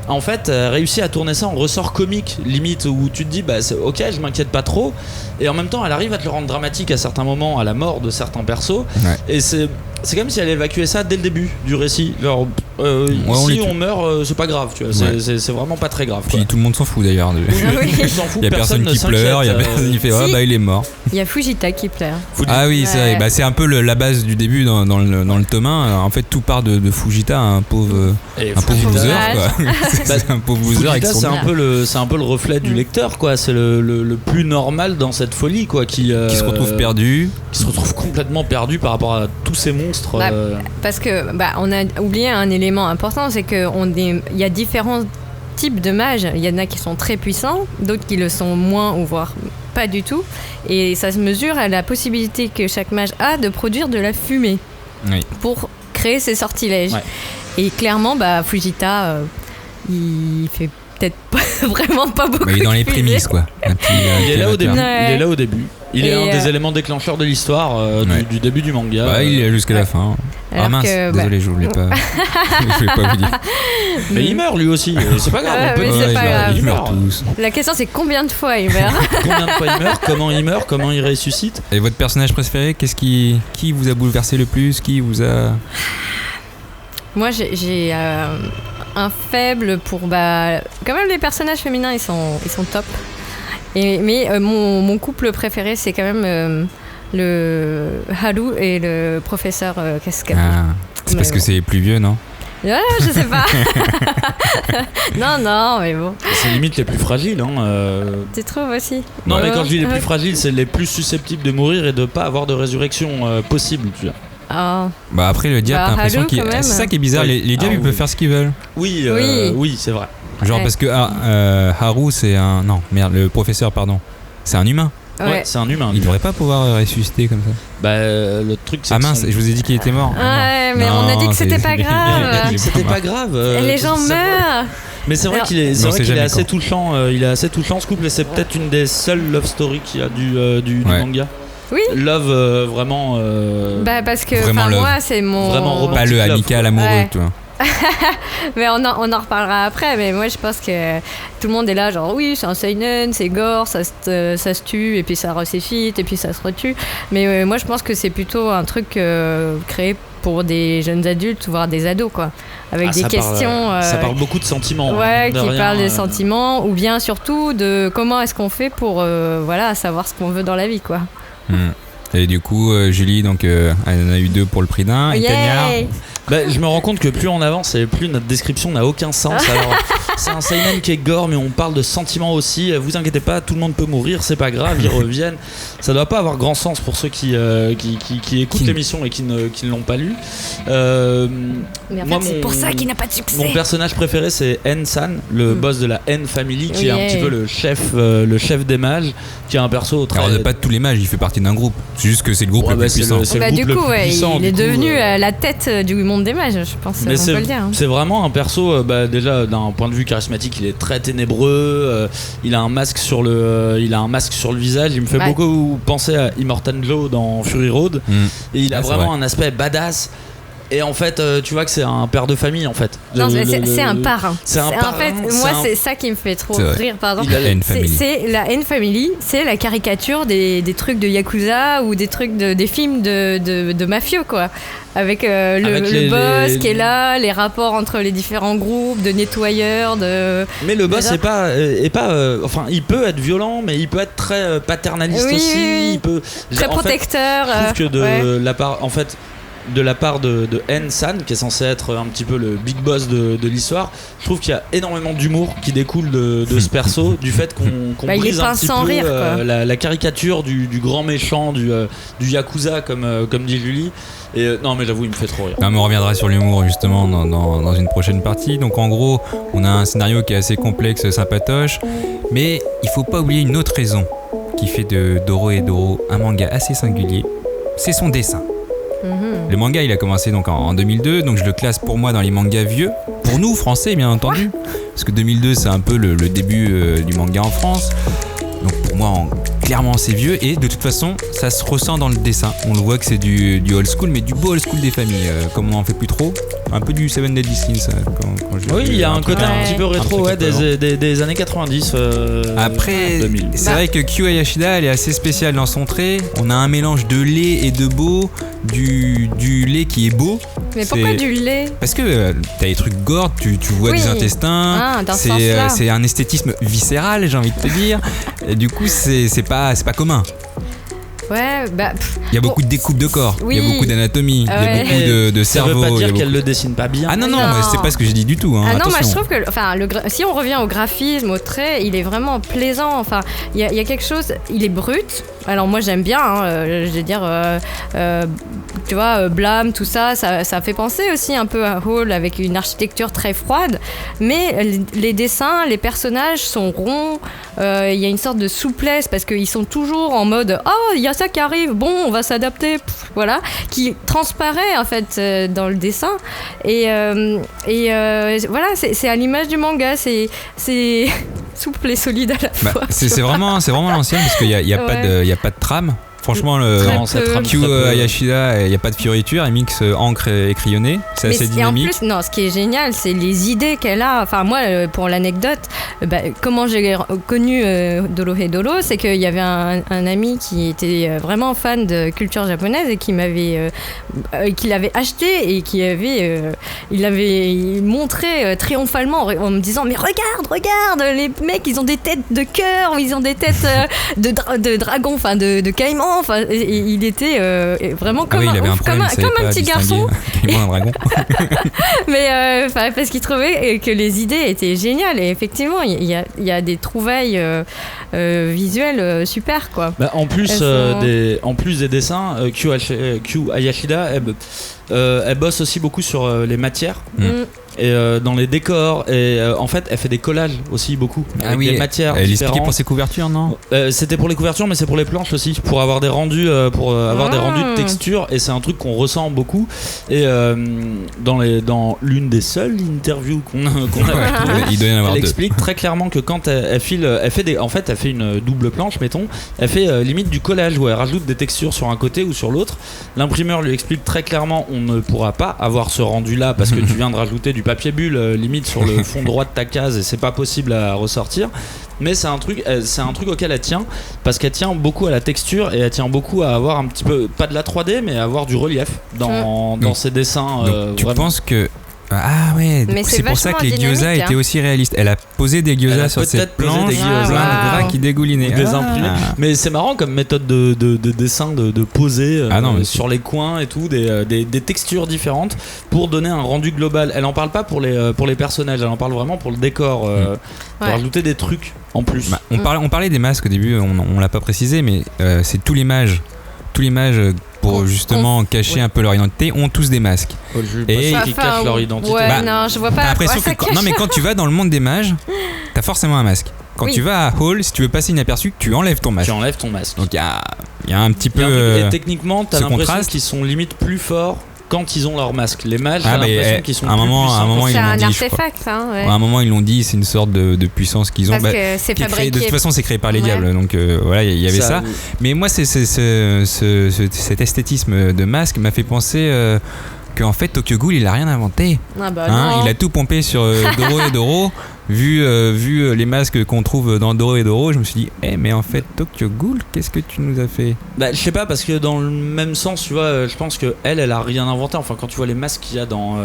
En fait, réussit à tourner ça en ressort comique, limite, où tu te dis c'est ok, je m'inquiète pas trop, et en même temps elle arrive à te le rendre dramatique à certains moments, à la mort de certains persos, et c'est comme si elle évacuait ça dès le début du récit. Genre, si on meurt, c'est pas grave, tu vois, c'est vraiment pas très grave. Puis tout le monde s'en fout d'ailleurs. Il s'en fout, il y a personne qui pleure, il y a personne qui fait il est mort. Il y a Fujita qui pleure. Ah oui, c'est vrai. C'est un peu la base du début dans le tome 1. En fait, tout part de Fujita, un pauvre loser, quoi. C'est un pauvre loser avec son c'est un peu le reflet du lecteur, quoi. C'est le plus normal dans cette folie, quoi, qui se retrouve perdu, qui se retrouve complètement perdu par rapport à tous ces monstres. Parce que on a oublié un élément important, c'est que il y a différents types de mages. Il y en a qui sont très puissants, d'autres qui le sont moins ou voire pas du tout, et ça se mesure à la possibilité que chaque mage a de produire de la fumée pour créer ses sortilèges. Et clairement, Fujita, il fait peut-être vraiment pas beaucoup. Mais il est dans les prémices, quoi. Il est là au début. Il est un des éléments déclencheurs de l'histoire du début du manga. Il est jusqu'à la fin. Ah mince, désolé, je voulais pas. Je voulais pas vous dire. Mais il meurt lui aussi. C'est pas grave. Ils meurent tous. La question, c'est combien de fois il meurt. Combien de fois il meurt, comment il ressuscite. Et votre personnage préféré, qui vous a bouleversé le plus, qui vous a... Moi, j'ai un faible pour quand même les personnages féminins, ils sont top. Mais mon couple préféré, c'est quand même le Haru et le professeur Cascade. C'est parce que c'est plus vieux, non? Ouais, je sais pas. non, mais bon. C'est limite les plus fragiles, Tu trouves aussi? Non, mais quand je dis les plus fragiles, c'est les plus susceptibles de mourir et de pas avoir de résurrection possible, tu vois. Après le diable, t'as l'impression qu'il... C'est ça qui est bizarre, les diables ils peuvent faire ce qu'ils veulent. Oui, c'est vrai. Genre parce que Haru c'est un... Non, merde, le professeur, pardon. C'est un humain. Ouais, c'est un humain. Il devrait pas pouvoir ressusciter comme ça. Le truc c'est mince, je vous ai dit qu'il était mort. Ouais, mais on a dit que c'était pas grave. C'était pas grave. Les gens meurent. Mais c'est vrai qu'il est assez touchant. Il est assez touchant ce couple, et c'est peut-être une des seules love stories qu'il y a du manga. Oui. Love vraiment. Parce que moi c'est mon. Vraiment romantique. Pas le amical amoureux, tu vois. Mais on en reparlera après, mais moi je pense que tout le monde est là genre oui c'est un seinen, c'est gore, ça se tue et puis ça ressuscite et puis ça se retue, mais moi je pense que c'est plutôt un truc créé pour des jeunes adultes voire des ados, quoi, avec des questions ça parle beaucoup de sentiments, qui parlent des sentiments, ou bien surtout de comment est-ce qu'on fait pour savoir ce qu'on veut dans la vie, quoi. Et du coup, Julie, donc, elle en a eu 2 pour le prix d'un. Et Tania, je me rends compte que plus on avance et plus notre description n'a aucun sens. Alors, c'est un seinen qui est gore, mais on parle de sentiments aussi. Vous inquiétez pas, tout le monde peut mourir, c'est pas grave, ils reviennent. Ça doit pas avoir grand sens pour ceux qui écoutent l'émission et qui ne l'ont pas lu. Mais en fait, c'est pour ça qu'il n'a pas de succès. Mon personnage préféré, c'est N-san, le boss de la N Family, qui est un petit peu le chef des mages, qui est un perso très... Alors, pas tous les mages, il fait partie d'un groupe. C'est juste que c'est le groupe le plus puissant. Du coup, il est devenu la tête du monde des mages, je pense. Mais on peut le dire. C'est vraiment un perso, déjà d'un point de vue charismatique, il est très ténébreux. Il a un masque sur le visage. Il me fait beaucoup penser à Immortan Joe dans Fury Road. Et il a vraiment un aspect badass. Et en fait, tu vois que c'est un père de famille en fait. Non, c'est un parrain. C'est un parrain. En fait, moi, c'est ça qui me fait trop rire, pardon. C'est la N-Family, c'est la caricature des trucs de Yakuza ou des trucs des films de mafieux, quoi. Avec le boss qui est là, les rapports entre les différents groupes, de nettoyeurs, de... Mais le boss enfin, il peut être violent, mais il peut être très paternaliste aussi. Oui. Il peut... Très protecteur. Je trouve que de la part de N-san, qui est censé être un petit peu le big boss de l'histoire, je trouve qu'il y a énormément d'humour qui découle de ce perso, du fait qu'on brise un petit peu la caricature du grand méchant, du Yakuza, comme dit Julie. Et non, mais j'avoue, il me fait trop rire. Non, mais on reviendra sur l'humour justement dans une prochaine partie. Donc en gros, on a un scénario qui est assez complexe, sympatoche, mais il faut pas oublier une autre raison qui fait de Dorohedoro un manga assez singulier, c'est son dessin. Le manga il a commencé donc en 2002, donc je le classe pour moi dans les mangas vieux, pour nous français bien entendu, parce que 2002 c'est un peu le début du manga en France, donc pour moi clairement c'est vieux, et de toute façon ça se ressent dans le dessin, on le voit que c'est du old school, mais du beau old school des familles, comme on en fait plus trop, un peu du Seven Deadly Sins oui, il y a un côté un petit peu rétro des années 90 après 2000. C'est vrai que Kyu Hayashida elle est assez spéciale dans son trait, on a un mélange de lait et de beau, du lait qui est beau. Mais pourquoi du lait? Parce que t'as des trucs gore, tu vois des intestins, c'est un esthétisme viscéral, j'ai envie de te dire, et du coup c'est pas commun. Ouais, il y a beaucoup de découpes de corps, il y a beaucoup d'anatomie, il y a beaucoup de cerveau. Ça veut pas dire qu'elle le dessine pas bien. Ah non, mais c'est pas ce que j'ai dit du tout. Ah non, attention. moi je trouve que, si on revient au graphisme, au trait, il est vraiment plaisant. Enfin, il y a quelque chose, il est brut. Alors moi j'aime bien, je veux dire, tu vois, Blâme, tout ça fait penser aussi un peu à Hall avec une architecture très froide. Mais les dessins, les personnages sont ronds. Il y a une sorte de souplesse parce qu'ils sont toujours en mode il y a ça qui arrive, bon on va s'adapter, voilà, qui transparaît en fait dans le dessin et voilà, c'est à l'image du manga, c'est souple et solide à la fois. C'est vraiment l'ancienne parce qu'il y a pas de trame. Franchement, Kyu Hayashida, il n'y a pas de fioriture, elle mixe encre et crayonné, c'est assez dynamique. En plus, ce qui est génial, c'est les idées qu'elle a. Enfin, moi, pour l'anecdote, comment j'ai connu Dorohedoro, c'est qu'il y avait un ami qui était vraiment fan de culture japonaise et qui l'avait acheté et il l'avait montré triomphalement en me disant mais regarde, les mecs, ils ont des têtes de cœur, ils ont des têtes de dragon, enfin de caïman. Enfin, il était vraiment comme un petit garçon. Un dragon. Mais parce qu'il trouvait que les idées étaient géniales. Et effectivement, il y a des trouvailles visuelles super, quoi. En plus des dessins, Kyu Hayashida, elle bosse aussi beaucoup sur les matières. Et dans les décors, et en fait elle fait des collages aussi beaucoup avec des matières elle différentes. expliquait pour ses couvertures, non? C'était pour les couvertures, mais c'est pour les planches aussi, pour avoir des rendus de texture, et c'est un truc qu'on ressent beaucoup. Et dans l'une des seules interviews qu'on a elle explique très clairement que quand elle fait une double planche, mettons, elle fait limite du collage où elle rajoute des textures sur un côté ou sur l'autre. L'imprimeur lui explique très clairement on ne pourra pas avoir ce rendu là parce que tu viens de rajouter du papier bulle limite sur le fond droit de ta case et c'est pas possible à ressortir. Mais c'est un truc auquel elle tient, parce qu'elle tient beaucoup à la texture et elle tient beaucoup à avoir un petit peu, pas de la 3D, mais à avoir du relief dans ses dessins. Donc, tu penses que ah ouais, c'est pour ça que les gyoza étaient aussi réalistes. Elle a posé des gyoza sur cette planche, plein de bras qui dégoulinaient. Mais c'est marrant comme méthode de dessin, de poser sur les coins et tout, des textures différentes pour donner un rendu global. Elle en parle pas pour les personnages, elle en parle vraiment pour le décor, pour rajouter des trucs en plus. On parlait des masques au début, on l'a pas précisé, mais c'est tous les mages pour justement cacher un peu leur identité, ont tous des masques. Et qui cachent leur identité. Non, je vois pas. T'as l'impression que non, mais quand tu vas dans le monde des mages, t'as forcément un masque. Quand tu vas à Hall, si tu veux passer inaperçu, tu enlèves ton masque. Donc il y a un petit peu. Et techniquement, t'as l'impression qu'ils sont limite plus forts quand ils ont leur masque. Les mages, j'ai l'impression qu'ils sont plus puissants. C'est un artefact, à un moment ils l'ont dit, c'est une sorte de puissance qu'ils ont. Parce que c'est fabriqué. De toute façon c'est créé par les diables, donc voilà, il y avait ça. Mais moi cet esthétisme de masque m'a fait penser qu'en fait Tokyo Ghoul il a rien inventé. Ah bah non. Il a tout pompé sur Doro et Doro. Vu les masques qu'on trouve dans Doro et Doro, je me suis dit, mais en fait Tokyo Ghoul, qu'est-ce que tu nous as fait? Bah je sais pas, parce que dans le même sens, tu vois, je pense que elle a rien inventé. Enfin, quand tu vois les masques qu'il y a dans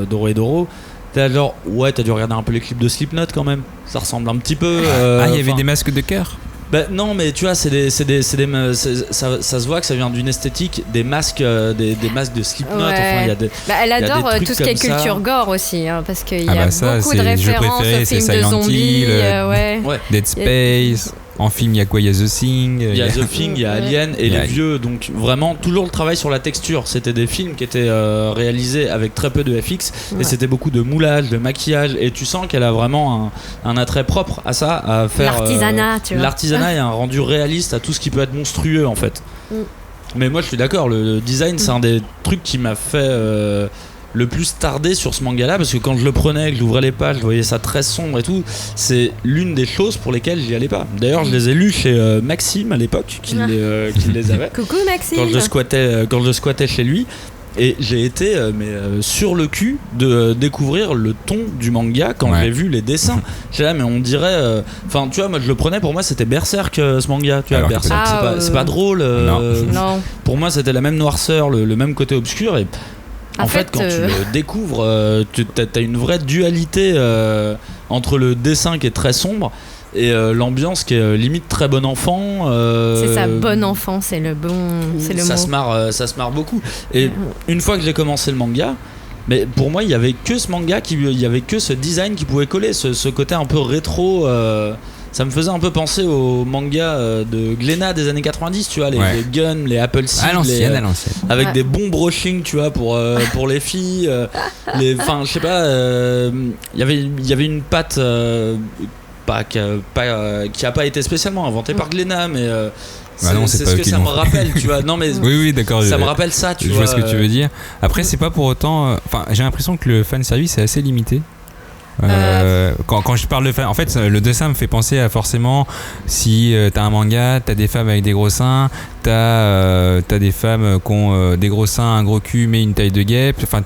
Doro et Doro, t'es genre, ouais, t'as dû regarder un peu les clips de Slipknot quand même. Ça ressemble un petit peu. Il y avait des masques de cœur. Bah non, mais tu vois, ça se voit que ça vient d'une esthétique, des masques de Slipknot. Ouais. Enfin, il y a des. Elle adore trucs tout ce qui est comme ça. culture gore aussi, hein, parce qu'il y a Ça, beaucoup de c'est le jeu références préféré, aux c'est films de Silent zombies. Hill, Ouais. Dead Space. En film, il y a quoi? Il y a The Thing. Il y a The Thing, il y a Alien et Il y a- les vieux. Donc vraiment, toujours le travail sur la texture. C'était des films qui étaient réalisés avec très peu de FX et c'était beaucoup de moulage, de maquillage. Et tu sens qu'elle a vraiment un attrait propre à ça, à faire l'artisanat, tu vois. L'artisanat et un rendu réaliste à tout ce qui peut être monstrueux en fait. Mais moi, je suis d'accord. Le design, c'est un des trucs qui m'a fait le plus tarder sur ce manga-là, parce que quand je le prenais, que j'ouvrais les pages, je voyais ça très sombre et tout. C'est l'une des choses pour lesquelles j'y allais pas. D'ailleurs, je les ai lus chez Maxime à l'époque, qui les avait. Coucou Maxime. Quand je squattais chez lui. Et j'ai été sur le cul de découvrir le ton du manga quand j'ai vu les dessins. J'étais là, mais on dirait. Enfin, tu vois, moi je le prenais, pour moi c'était Berserk ce manga. Tu vois, Alors, Berserk, c'est pas drôle. Non. Pour moi, c'était la même noirceur, le même côté obscur. Et en fait, quand tu le découvres, t'as une vraie dualité entre le dessin qui est très sombre et l'ambiance qui est limite très bon enfant. C'est ça, bon enfant, c'est le bon, c'est le mot. Ça se marre beaucoup. Et une fois que j'ai commencé le manga, mais pour moi il y avait que ce manga, il y avait que ce design qui pouvait coller, ce côté un peu rétro. Ça me faisait un peu penser au manga de Glénat des années 90, tu vois, les guns, les Apple Seed, à l'ancienne. avec des bons brushing, tu vois, pour les filles. Enfin, je sais pas, il y avait une patte qui a pas été spécialement inventée par Glénat, mais c'est ce que ça me rappelle, tu vois. Non, mais oui, d'accord. ça me rappelle ça, tu vois. Je vois ce que tu veux dire. Après, c'est pas pour autant. Enfin, j'ai l'impression que le fan service est assez limité. Quand je parle de fan, en fait, le dessin me fait penser à forcément si t'as un manga, t'as des femmes avec des gros seins, t'as des femmes qui ont des gros seins, un gros cul, mais une taille de guêpe. Enfin,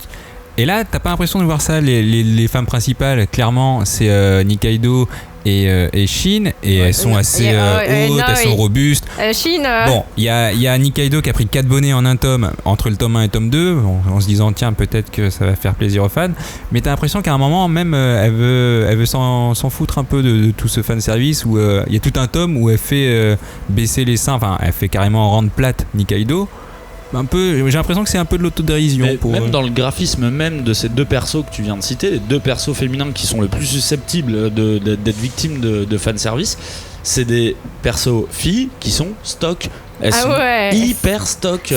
et là, t'as pas l'impression de voir ça. Les femmes principales, clairement, c'est Nikaido et Shin, et elles sont assez hautes, elles sont robustes. Shin, Bon, il y a Nikaido qui a pris 4 bonnets en un tome, entre le tome 1 et le tome 2, en se disant tiens, peut-être que ça va faire plaisir aux fans, mais t'as l'impression qu'à un moment même elle veut s'en foutre un peu de tout ce fanservice, où il y a tout un tome où elle fait baisser les seins, enfin elle fait carrément rendre plate Nikaido. Un peu, j'ai l'impression que c'est un peu de l'autodérision. Même dans le graphisme même de ces deux persos que tu viens de citer, les deux persos féminins qui sont le plus susceptibles d'être victimes de fanservice, c'est des persos filles qui sont stock. Elles sont hyper stock.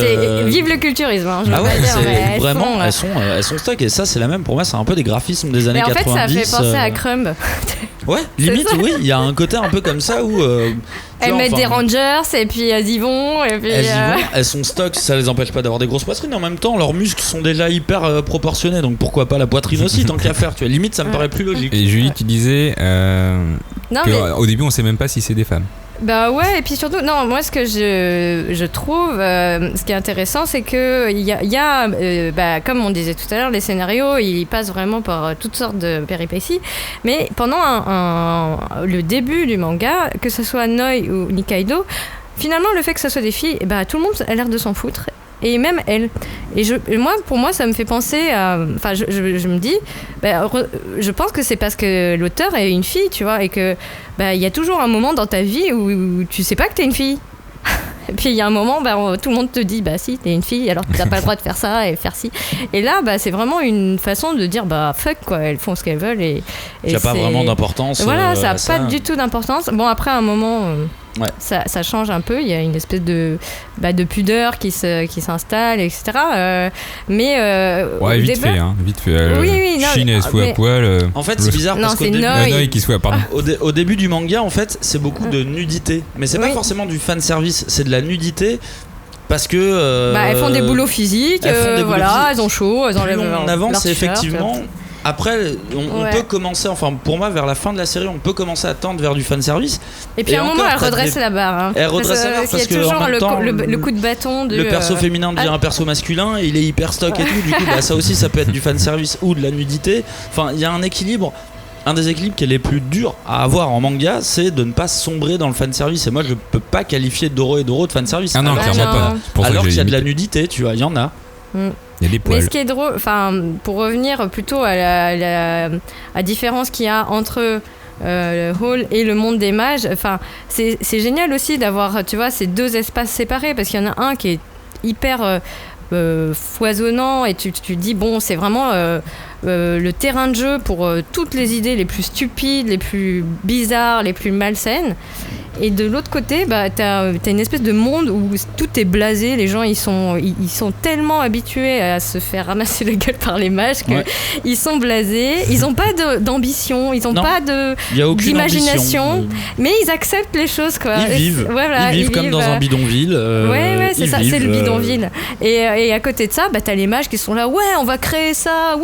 Vive le culturisme, hein, je veux pas dire, mais vraiment, elles sont stock, et ça c'est la même, pour moi c'est un peu des graphismes des années 90. En fait, ça fait penser à Crumb. Ouais, limite, oui, il y a un côté un peu comme ça où elles mettent des Rangers et puis elles y vont, et puis elles sont stock, ça les empêche pas d'avoir des grosses poitrines, en même temps leurs muscles sont déjà hyper proportionnés, donc pourquoi pas la poitrine aussi, tant qu'à faire, tu vois, limite ça me paraît plus logique. Et Julie, tu disais au début on sait même pas si c'est des femmes. Bah ouais, et puis surtout, non, moi ce que je trouve, ce qui est intéressant, c'est que il y a comme on disait tout à l'heure, les scénarios, ils passent vraiment par toutes sortes de péripéties, mais pendant le début du manga, que ce soit Noi ou Nikaido, finalement le fait que ce soit des filles, tout le monde a l'air de s'en foutre. Et même elle. Et pour moi, ça me fait penser à. Enfin, je me dis, je pense que c'est parce que l'auteur est une fille, tu vois, et que il y a toujours un moment dans ta vie où tu sais pas que t'es une fille. Et puis il y a un moment, tout le monde te dit, si, t'es une fille, alors t'as pas le droit de faire ça et faire ci. Et là, c'est vraiment une façon de dire, fuck, quoi, elles font ce qu'elles veulent. Et il n'y a pas vraiment d'importance. Voilà, ça n'a pas du tout d'importance. Bon, après, à un moment, ça change un peu. Il y a une espèce de pudeur qui s'installe, etc. Mais vite fait. Oui, non, Chine, elle se fout à poil. En fait, c'est bizarre parce qu'au début, qui se fout, pardon. Au début du manga, en fait, c'est beaucoup de nudité. Mais c'est pas forcément du fan service, c'est de la nudité. Parce que elles font des boulots physiques, elles ont chaud, elles enlèvent en avant, c'est effectivement Après, on peut commencer, enfin pour moi, vers la fin de la série, on peut commencer à tendre vers du fanservice. Et puis à un moment, elle redresse la barre. Hein. Elle redresse la barre parce qu'il y a toujours le coup de bâton. Le perso féminin devient un perso masculin, et il est hyper stock et tout. Du coup, ça aussi, ça peut être du fanservice ou de la nudité. Enfin, il y a un équilibre. Un des équilibres qui est les plus durs à avoir en manga, c'est de ne pas sombrer dans le fanservice. Et moi, je peux pas qualifier Doro et Doro de fanservice. Ah non, clairement pas. Alors qu'il y a de la nudité, tu vois, il y en a. Il y a des poils. Mais ce qui est drôle, pour revenir plutôt à la différence qu'il y a entre le hall et le monde des mages, c'est génial aussi d'avoir, tu vois, ces deux espaces séparés, parce qu'il y en a un qui est hyper foisonnant, et tu dis bon, c'est vraiment le terrain de jeu pour toutes les idées les plus stupides, les plus bizarres, les plus malsaines. Et de l'autre côté, t'as une espèce de monde où tout est blasé. Les gens, ils sont tellement habitués à se faire ramasser la gueule par les mages qu'ils sont blasés. Ils n'ont pas d'ambition, ils n'ont pas d'imagination, mais ils acceptent les choses, quoi. Ils vivent, ils vivent comme dans un bidonville. C'est ça, c'est le bidonville. Et à côté de ça, t'as les mages qui sont là, on va créer ça,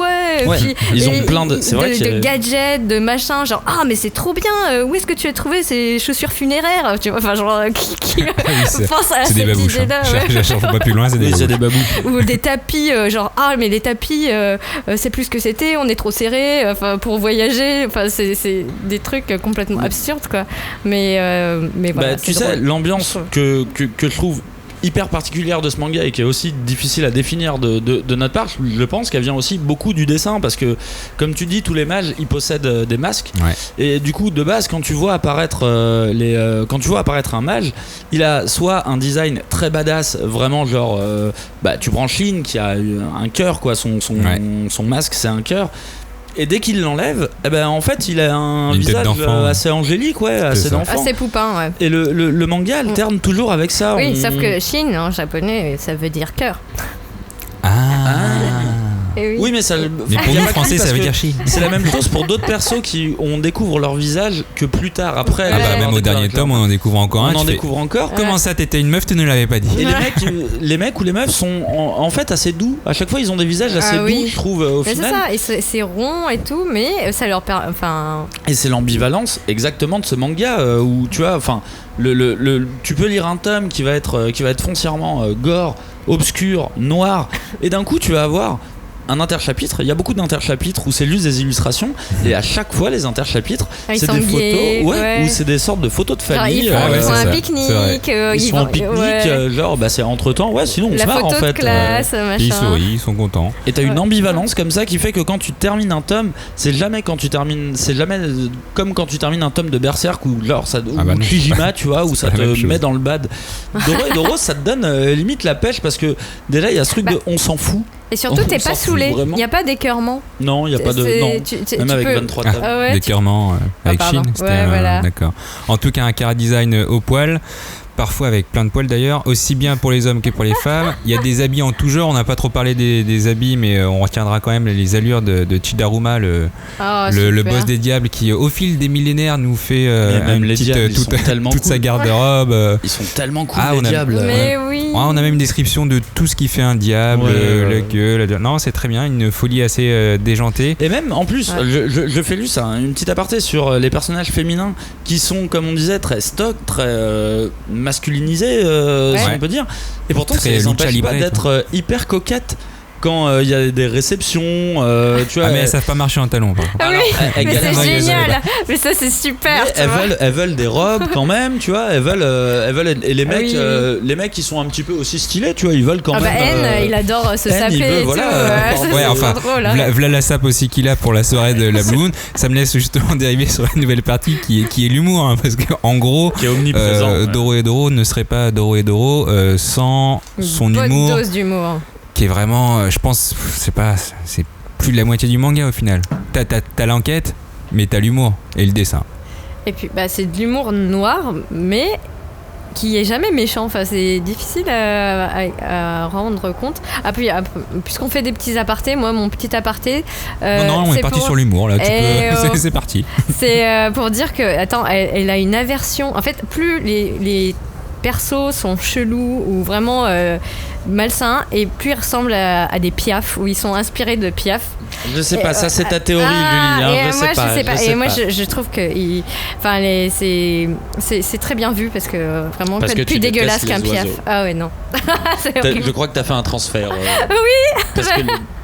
Puis, ils ont plein de, c'est vrai de gadgets, de machins, genre mais c'est trop bien. Où est-ce que tu as trouvé ces chaussures funéraires? Tu vois, qui pense à cette idée-là. Je cherche pas plus loin, c'est des babouches. Ou des tapis, mais les tapis, c'est plus ce que c'était, on est trop serré, pour voyager. C'est des trucs complètement absurdes, quoi. Mais voilà. Tu sais, l'ambiance que je trouve hyper particulière de ce manga et qui est aussi difficile à définir de notre part, je pense qu'elle vient aussi beaucoup du dessin, parce que comme tu dis, tous les mages ils possèdent des masques, et du coup de base quand tu vois apparaître un mage, il a soit un design très badass, vraiment genre tu prends Shin qui a un cœur, quoi, son masque c'est un cœur. Et dès qu'il l'enlève, en fait, il a un visage assez angélique, assez d'enfant. Assez poupin, ouais. Et le manga alterne toujours avec ça. Oui, sauf que Shin, en japonais, ça veut dire cœur. Oui, mais pour nous français, ça veut dire chi. C'est la même chose pour d'autres persos qui on découvre leur visage que plus tard. Après, même au dernier tome, on en découvre encore un. On en découvre encore. Comment ça, t'étais une meuf, tu ne l'avais pas dit? Et les mecs ou les meufs sont en fait assez doux. À chaque fois, ils ont des visages assez doux, je trouve, au final. C'est ça, et c'est rond et tout, mais ça leur permet. Et c'est l'ambivalence exactement de ce manga où tu vois, tu peux lire un tome qui va être foncièrement gore, obscur, noir, et d'un coup, tu vas avoir un interchapitre. Il y a beaucoup d'interchapitres où c'est juste des illustrations, et à chaque fois les interchapitres c'est des photos où c'est des sortes de photos de famille. Ils font un pique-nique, ils sont en pique-nique, c'est entre temps, sinon on se marre en fait. Classe, ils sourient, ils sont contents. Et t'as une ambivalence comme ça qui fait que quand tu termines un tome, c'est jamais comme quand tu termines un tome de Berserk ou Kijima, tu vois, où ça te met dans le bad. Doro, ça te donne limite la pêche, parce que déjà il y a ce truc de on s'en fout. Et surtout, t'es pas saoulé. Il n'y a pas d'écœurement. Non, il n'y a pas de. Non. Même avec 23 tables. D'écœurement avec Shin. Voilà. D'accord. En tout cas, un chara-design au poil. Parfois avec plein de poils d'ailleurs, aussi bien pour les hommes que pour les femmes. Il y a des habits en tout genre, on n'a pas trop parlé des habits, mais on retiendra quand même les allures de Chidaruma, le boss des diables, qui au fil des millénaires nous fait toute sa garde-robe. Ils sont tellement cool, les diables. Mais oui. On a même une description de tout ce qui fait un diable, la gueule. Non, c'est très bien, une folie assez déjantée. Et même en plus, je fais juste une petite aparté sur les personnages féminins qui sont, comme on disait, très stock, très masculinisé, si on peut dire, et pourtant ça les empêche pas d'être hyper coquettes quand il y a des réceptions, tu vois. Mais elles savent pas marcher en talons. Mais c'est génial. Mais ça c'est super. Elles veulent des robes quand même, tu vois. Elles veulent et les mecs, les mecs qui sont un petit peu aussi stylés, tu vois, ils veulent quand même. Il adore se saper. Voilà la sape aussi qu'il a pour la soirée de la Blue Moon. Ça me laisse justement dériver sur une nouvelle partie qui est l'humour, hein, parce qu'en gros, qui est omniprésent. Doro et Doro ne serait pas Doro et Doro sans son humour. Une bonne dose d'humour. Qui est vraiment, je pense, c'est plus de la moitié du manga au final. T'as l'enquête, mais t'as l'humour et le dessin. Et puis c'est de l'humour noir, mais qui est jamais méchant. Enfin, c'est difficile à rendre compte. Puisqu'on fait des petits apartés, moi mon petit aparté. Non, on est parti sur l'humour là. C'est parti. C'est pour dire que, elle a une aversion. En fait, plus les persos sont chelous ou vraiment malsains, et plus ils ressemblent à des Piaf, où ils sont inspirés de Piaf. Je sais pas, ça c'est ta théorie, Julie. Hein, je sais pas. Et moi, je trouve que c'est très bien vu parce que vraiment parce pas que plus dégueulasse qu'un Piaf. oiseaux. Ah ouais, non. Je crois que t'as fait un transfert. Oui. Parce que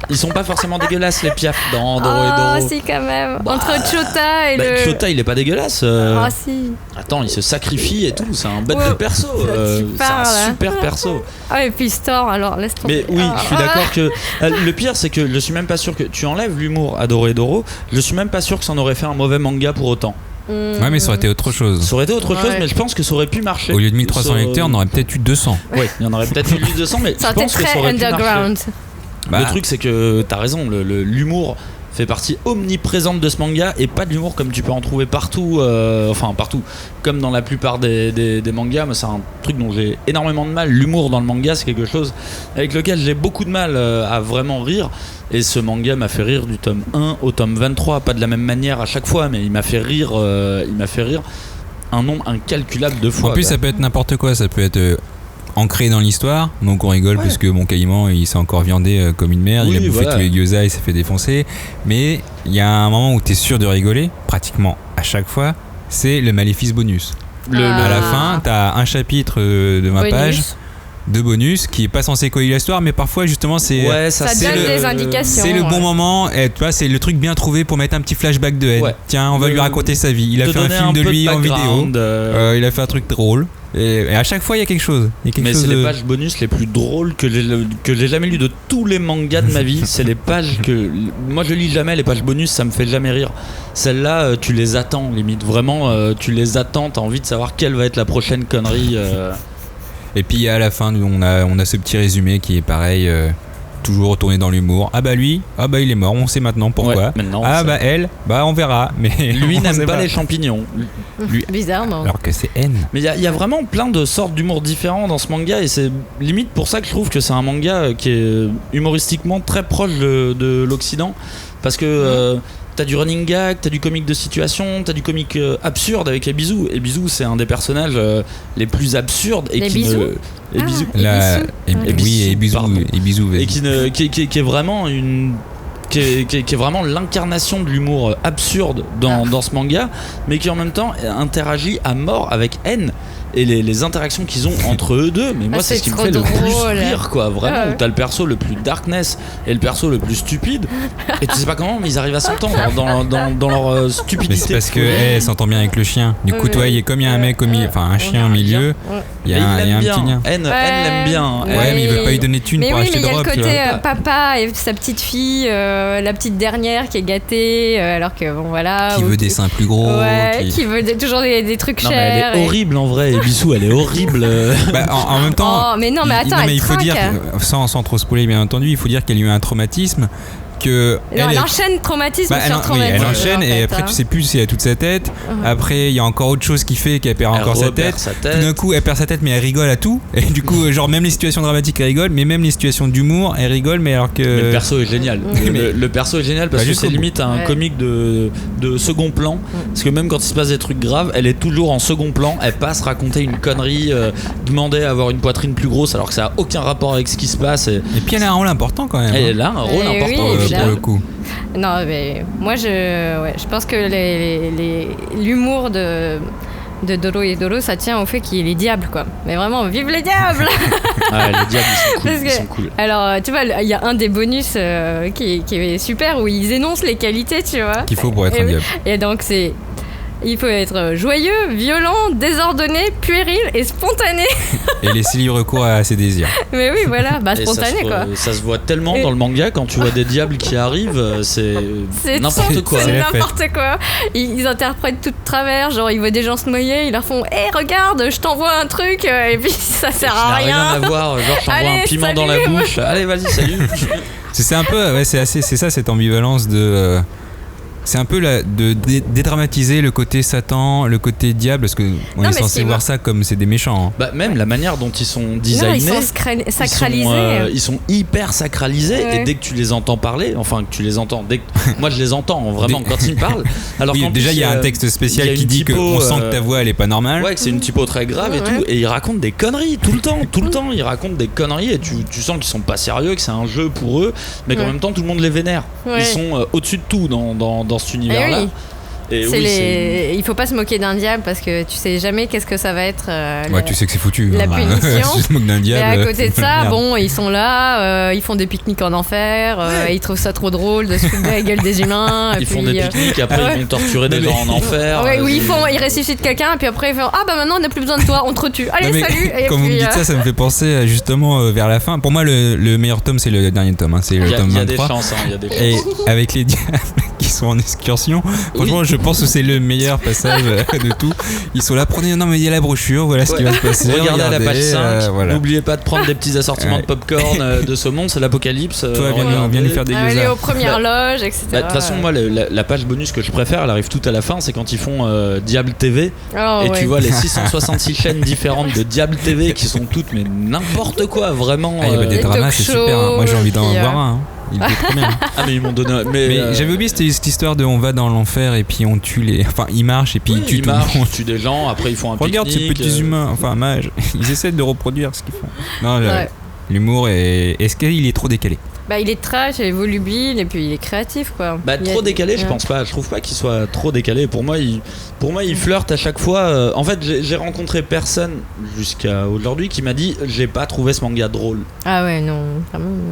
ils sont pas forcément dégueulasses les Piaf dans Doro et Doro. Ah si, quand même. Entre Chota et le. Chota, il est pas dégueulasse. Ah si. Attends, il se sacrifie et tout. C'est un bête de perso. C'est un super perso. Ah et puis Store, alors laisse tomber. Mais oui, je suis d'accord que le pire, c'est que je suis même pas sûr que tu enlèves l'humour à Doro et Doro. Je suis même pas sûr que ça en aurait fait un mauvais manga pour autant. Ouais, mais ça aurait été autre chose. Ça aurait été autre chose, mais je pense que ça aurait pu marcher. Au lieu de 1300 lecteurs, on aurait peut-être eu 200. Oui, il y en aurait peut-être eu 200, mais ça je pense que ça aurait pu marcher. Le truc, c'est que t'as raison, l'humour fait partie omniprésente de ce manga, et pas de l'humour comme tu peux en trouver partout, partout, comme dans la plupart des mangas. Moi, c'est un truc dont j'ai énormément de mal. L'humour dans le manga, c'est quelque chose avec lequel j'ai beaucoup de mal à vraiment rire, et ce manga m'a fait rire du tome 1 au tome 23, pas de la même manière à chaque fois, mais il m'a fait rire un nombre incalculable de fois. En plus, ça peut être n'importe quoi, ça peut être ancré dans l'histoire, donc on rigole parce que Caïman il s'est encore viandé comme une merde, il a bouffé tous les gyoza, il s'est fait défoncer, mais il y a un moment où t'es sûr de rigoler, pratiquement à chaque fois, c'est le Maléfice bonus. À la fin, t'as un chapitre de 20 pages de bonus qui est pas censé coller l'histoire, mais parfois justement ça donne des indications. C'est le bon moment, et tu vois, c'est le truc bien trouvé pour mettre un petit flashback de Ed. Tiens, on va lui raconter sa vie. Il a fait un film de lui en vidéo. Il a fait un truc drôle. Et à chaque fois, il y a quelque chose. Mais c'est les pages bonus les plus drôles que j'ai jamais lues de tous les mangas de ma vie. C'est les pages que moi je lis jamais. Les pages bonus, ça me fait jamais rire. Celles-là, tu les attends limite. Vraiment, tu les attends. T'as envie de savoir quelle va être la prochaine connerie. Et puis à la fin, on a ce petit résumé qui est pareil. Toujours retourné dans l'humour. Ah bah lui, il est mort, on sait maintenant pourquoi. Elle, on verra. Mais lui n'aime pas les champignons. Lui, bizarrement. Alors que c'est N. Mais il y a vraiment plein de sortes d'humour différents dans ce manga, et c'est limite pour ça que je trouve que c'est un manga qui est humoristiquement très proche de l'Occident, parce que t'as du running gag, t'as du comique de situation, t'as du comique absurde avec Ebisu. Ebisu, c'est un des personnages les plus absurdes et qui est vraiment qui est vraiment l'incarnation de l'humour absurde dans ce manga, mais qui en même temps interagit à mort avec N. Et les interactions qu'ils ont entre eux deux, mais moi c'est ce qui me fait le plus rire, quoi. Vraiment, où t'as le perso le plus darkness et le perso le plus stupide, et tu sais pas comment, mais ils arrivent à s'entendre dans leur stupidité. Mais c'est parce qu'elle s'entend bien avec le chien. Du coup, toi, il y a comme il y a un mec, un chien au milieu, il y a un petit lien. N l'aime bien. Ouais, mais il veut pas lui donner de thunes pour acheter de robe. Mais oui, mais il y a le côté papa et sa petite fille, la petite dernière qui est gâtée, alors que bon voilà. Qui veut des seins plus gros. Ouais, qui veut toujours des trucs chers. Elle est horrible en vrai. Bissou, elle est horrible. En même temps. Oh, mais non, mais attends, il faut dire, sans trop spoiler, bien entendu, il faut dire qu'elle a eu un traumatisme. Elle enchaîne traumatisme sur traumatisme. Oui, elle enchaîne, et après tu sais plus si elle a toute sa tête. Après il y a encore autre chose qui fait qu'elle perd encore sa tête. Tout d'un coup elle perd sa tête, mais elle rigole à tout. Et du coup genre même les situations dramatiques elle rigole, mais même les situations d'humour elle rigole, mais alors que. Mais le perso est génial. Le perso est génial parce que c'est limite un comique de second plan. Parce que même quand il se passe des trucs graves, elle est toujours en second plan. Elle passe raconter une connerie, demander à avoir une poitrine plus grosse alors que ça a aucun rapport avec ce qui se passe. Et puis elle a un rôle important quand même. Elle a un rôle important. Pour le coup. Non, mais moi je pense que l'humour de Doro et Doro, ça tient au fait qu'il y ait les diables, quoi. Mais vraiment, vive les diables. Les diables ils sont cool. Alors tu vois, il y a un des bonus qui est super, où ils énoncent les qualités, tu vois, qu'il faut pour être un diable. Et donc il faut être joyeux, violent, désordonné, puéril et spontané. Et laisser libre cours à ses désirs. Mais oui, voilà, spontané quoi. Ça se voit tellement dans le manga quand tu vois des diables qui arrivent, c'est n'importe quoi. C'est n'importe quoi. Ils interprètent tout de travers, genre ils voient des gens se noyer, ils leur font regarde, je t'envoie un truc, et puis ça sert à rien. Rien à voir, genre je t'envoie un piment dans la bouche. Allez, vas-y, salut. C'est un peu, c'est ça cette ambivalence de. c'est un peu de dédramatiser le côté Satan, le côté diable, parce que on est censé voir ça comme c'est des méchants. Hein. Bah, même la manière dont ils sont designés, ils sont sacralisés. Ils sont hyper sacralisés, et dès que tu les entends parler, enfin que tu les entends, moi je les entends vraiment quand ils me parlent. Alors oui, déjà il y a un texte spécial qui dit qu'on sent que ta voix elle est pas normale. Ouais, que c'est une typo très grave et tout, et ils racontent des conneries tout le temps, ils racontent des conneries et tu sens qu'ils sont pas sérieux, que c'est un jeu pour eux, mais qu'en même temps tout le monde les vénère. Ils sont au-dessus de tout dans cet univers-là. Il faut pas se moquer d'un diable parce que tu sais jamais qu'est-ce que ça va être. Tu sais que c'est foutu. La punition. Tu te moques d'un diable. Et à côté de ça, bon, ils sont là, ils font des pique-niques en enfer, ils trouvent ça trop drôle de se foutre de la gueule des humains. Ils font des pique-niques, après ils vont torturer des gens en enfer. Ils ressuscitent quelqu'un, et puis après ils font maintenant on n'a plus besoin de toi, on te retue. Allez, salut. Quand vous me dites ça me fait penser justement vers la fin. Pour moi, le meilleur tome, c'est le dernier tome. C'est le tome 23. Il y a des chances. Et avec les diables qui sont en excursion, franchement, je pense que c'est le meilleur passage de tout. Ils sont là, non mais il y a la brochure, voilà ce qui va se passer. Regardez à la page 5, voilà. N'oubliez pas de prendre des petits assortiments de popcorn, de saumon, c'est l'apocalypse. Toi, viens lui faire des gyoza. Aller aux premières loges, etc. De toute façon, moi, la page bonus que je préfère, elle arrive tout à la fin, c'est quand ils font Diable TV. Tu vois les 666 chaînes différentes de Diable TV qui sont toutes, mais n'importe quoi, vraiment. Il y a des dramas, c'est super. Hein. Moi, j'ai envie d'en voir un. Il était trop bien. Mais ils m'ont donné. Mais j'avais oublié cette histoire de on va dans l'enfer et puis on tue les. Enfin, ils marchent et puis ils tuent tout le monde. Ils tuent des gens, après ils font un pique-nique. Regarde ces petits humains, enfin mages. Ils essaient de reproduire ce qu'ils font. Non, l'humour est. Est-ce qu'il est trop décalé? Il est trash, il est volubile et puis il est créatif quoi. Trop décalé, je pense pas. Je trouve pas qu'il soit trop décalé. Pour moi, il flirte à chaque fois. En fait, j'ai rencontré personne jusqu'à aujourd'hui qui m'a dit j'ai pas trouvé ce manga drôle. Ah ouais, non.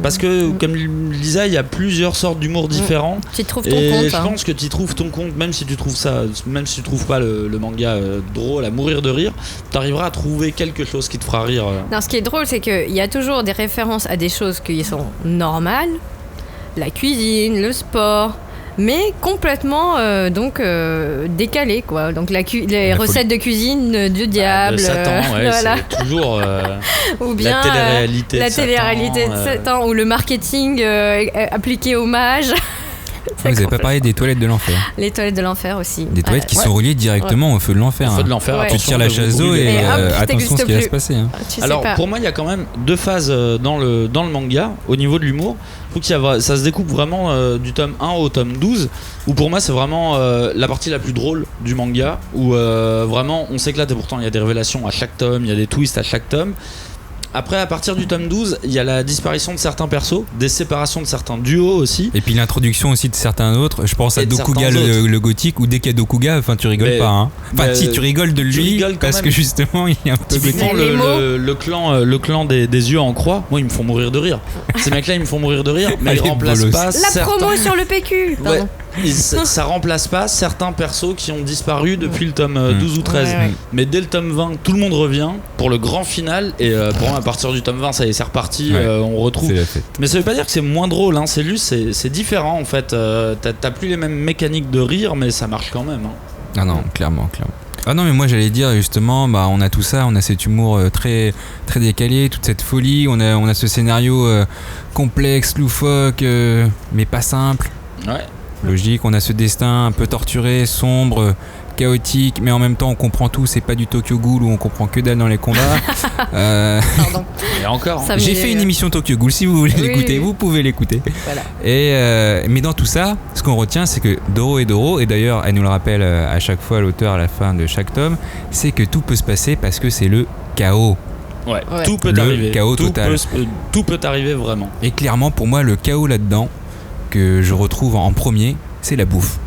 Parce que, comme Lisa, il y a plusieurs sortes d'humour différents. Tu trouves ton compte. Et je pense que tu trouves ton compte, même si tu trouves ça, même si tu trouves pas le manga drôle à mourir de rire, tu arriveras à trouver quelque chose qui te fera rire. Non, ce qui est drôle, c'est qu'il y a toujours des références à des choses qui sont normales. La cuisine, le sport, mais complètement décalé quoi. Donc les recettes de cuisine du diable, de Satan, voilà. C'est toujours ou bien la télé-réalité de Satan ou le marketing appliqué aux mages. Vous n'avez pas parlé des toilettes de l'enfer. Les toilettes de l'enfer aussi. Des toilettes qui sont reliées directement au feu de l'enfer. Au feu de l'enfer, tu tires la chasse d'eau et attention à ce qui va se passer. Alors pour moi, il y a quand même deux phases dans le manga au niveau de l'humour. Ça se découpe vraiment du tome 1 au tome 12, où pour moi c'est vraiment la partie la plus drôle du manga, où vraiment on s'éclate, et pourtant il y a des révélations à chaque tome, il y a des twists à chaque tome. Après, à partir du tome 12, il y a la disparition de certains persos, des séparations de certains duos aussi. Et puis l'introduction aussi de certains autres. Je pense à Dokuga le gothique, où dès qu'il y a Dokuga, tu rigoles pas. Hein. Enfin, si tu rigoles de lui, parce que justement, il est un peu gothique. Le clan des yeux en croix, moi, ils me font mourir de rire. Ces mecs-là, ils me font mourir de rire, mais ils remplacent pas la promo sur le PQ. Pardon. Ça remplace pas certains persos qui ont disparu depuis le tome 12 ou 13. Mais dès le tome 20, tout le monde revient pour le grand final. Et pour moi, à partir du tome 20, ça y est, c'est reparti. On retrouve. Mais ça veut pas dire que c'est moins drôle. Hein. C'est juste, c'est différent en fait. T'as plus les mêmes mécaniques de rire, mais ça marche quand même. Hein. Ah non, clairement. Ah non, mais moi j'allais dire justement, on a tout ça, on a cet humour très très décalé, toute cette folie, on a ce scénario complexe, loufoque, mais pas simple. Ouais. Logique, on a ce destin un peu torturé, sombre, chaotique, mais en même temps on comprend tout, c'est pas du Tokyo Ghoul où on comprend que dalle dans les combats. Pardon. Et encore. J'ai fait une émission Tokyo Ghoul, si vous voulez l'écouter, vous pouvez l'écouter. Voilà. Mais dans tout ça, ce qu'on retient, c'est que Doro est Doro, et d'ailleurs elle nous le rappelle à chaque fois l'auteur à la fin de chaque tome, c'est que tout peut se passer parce que c'est le chaos. Ouais. Tout peut arriver. Chaos total. Tout peut arriver vraiment. Et clairement pour moi le chaos là-dedans, que je retrouve en premier, c'est la bouffe.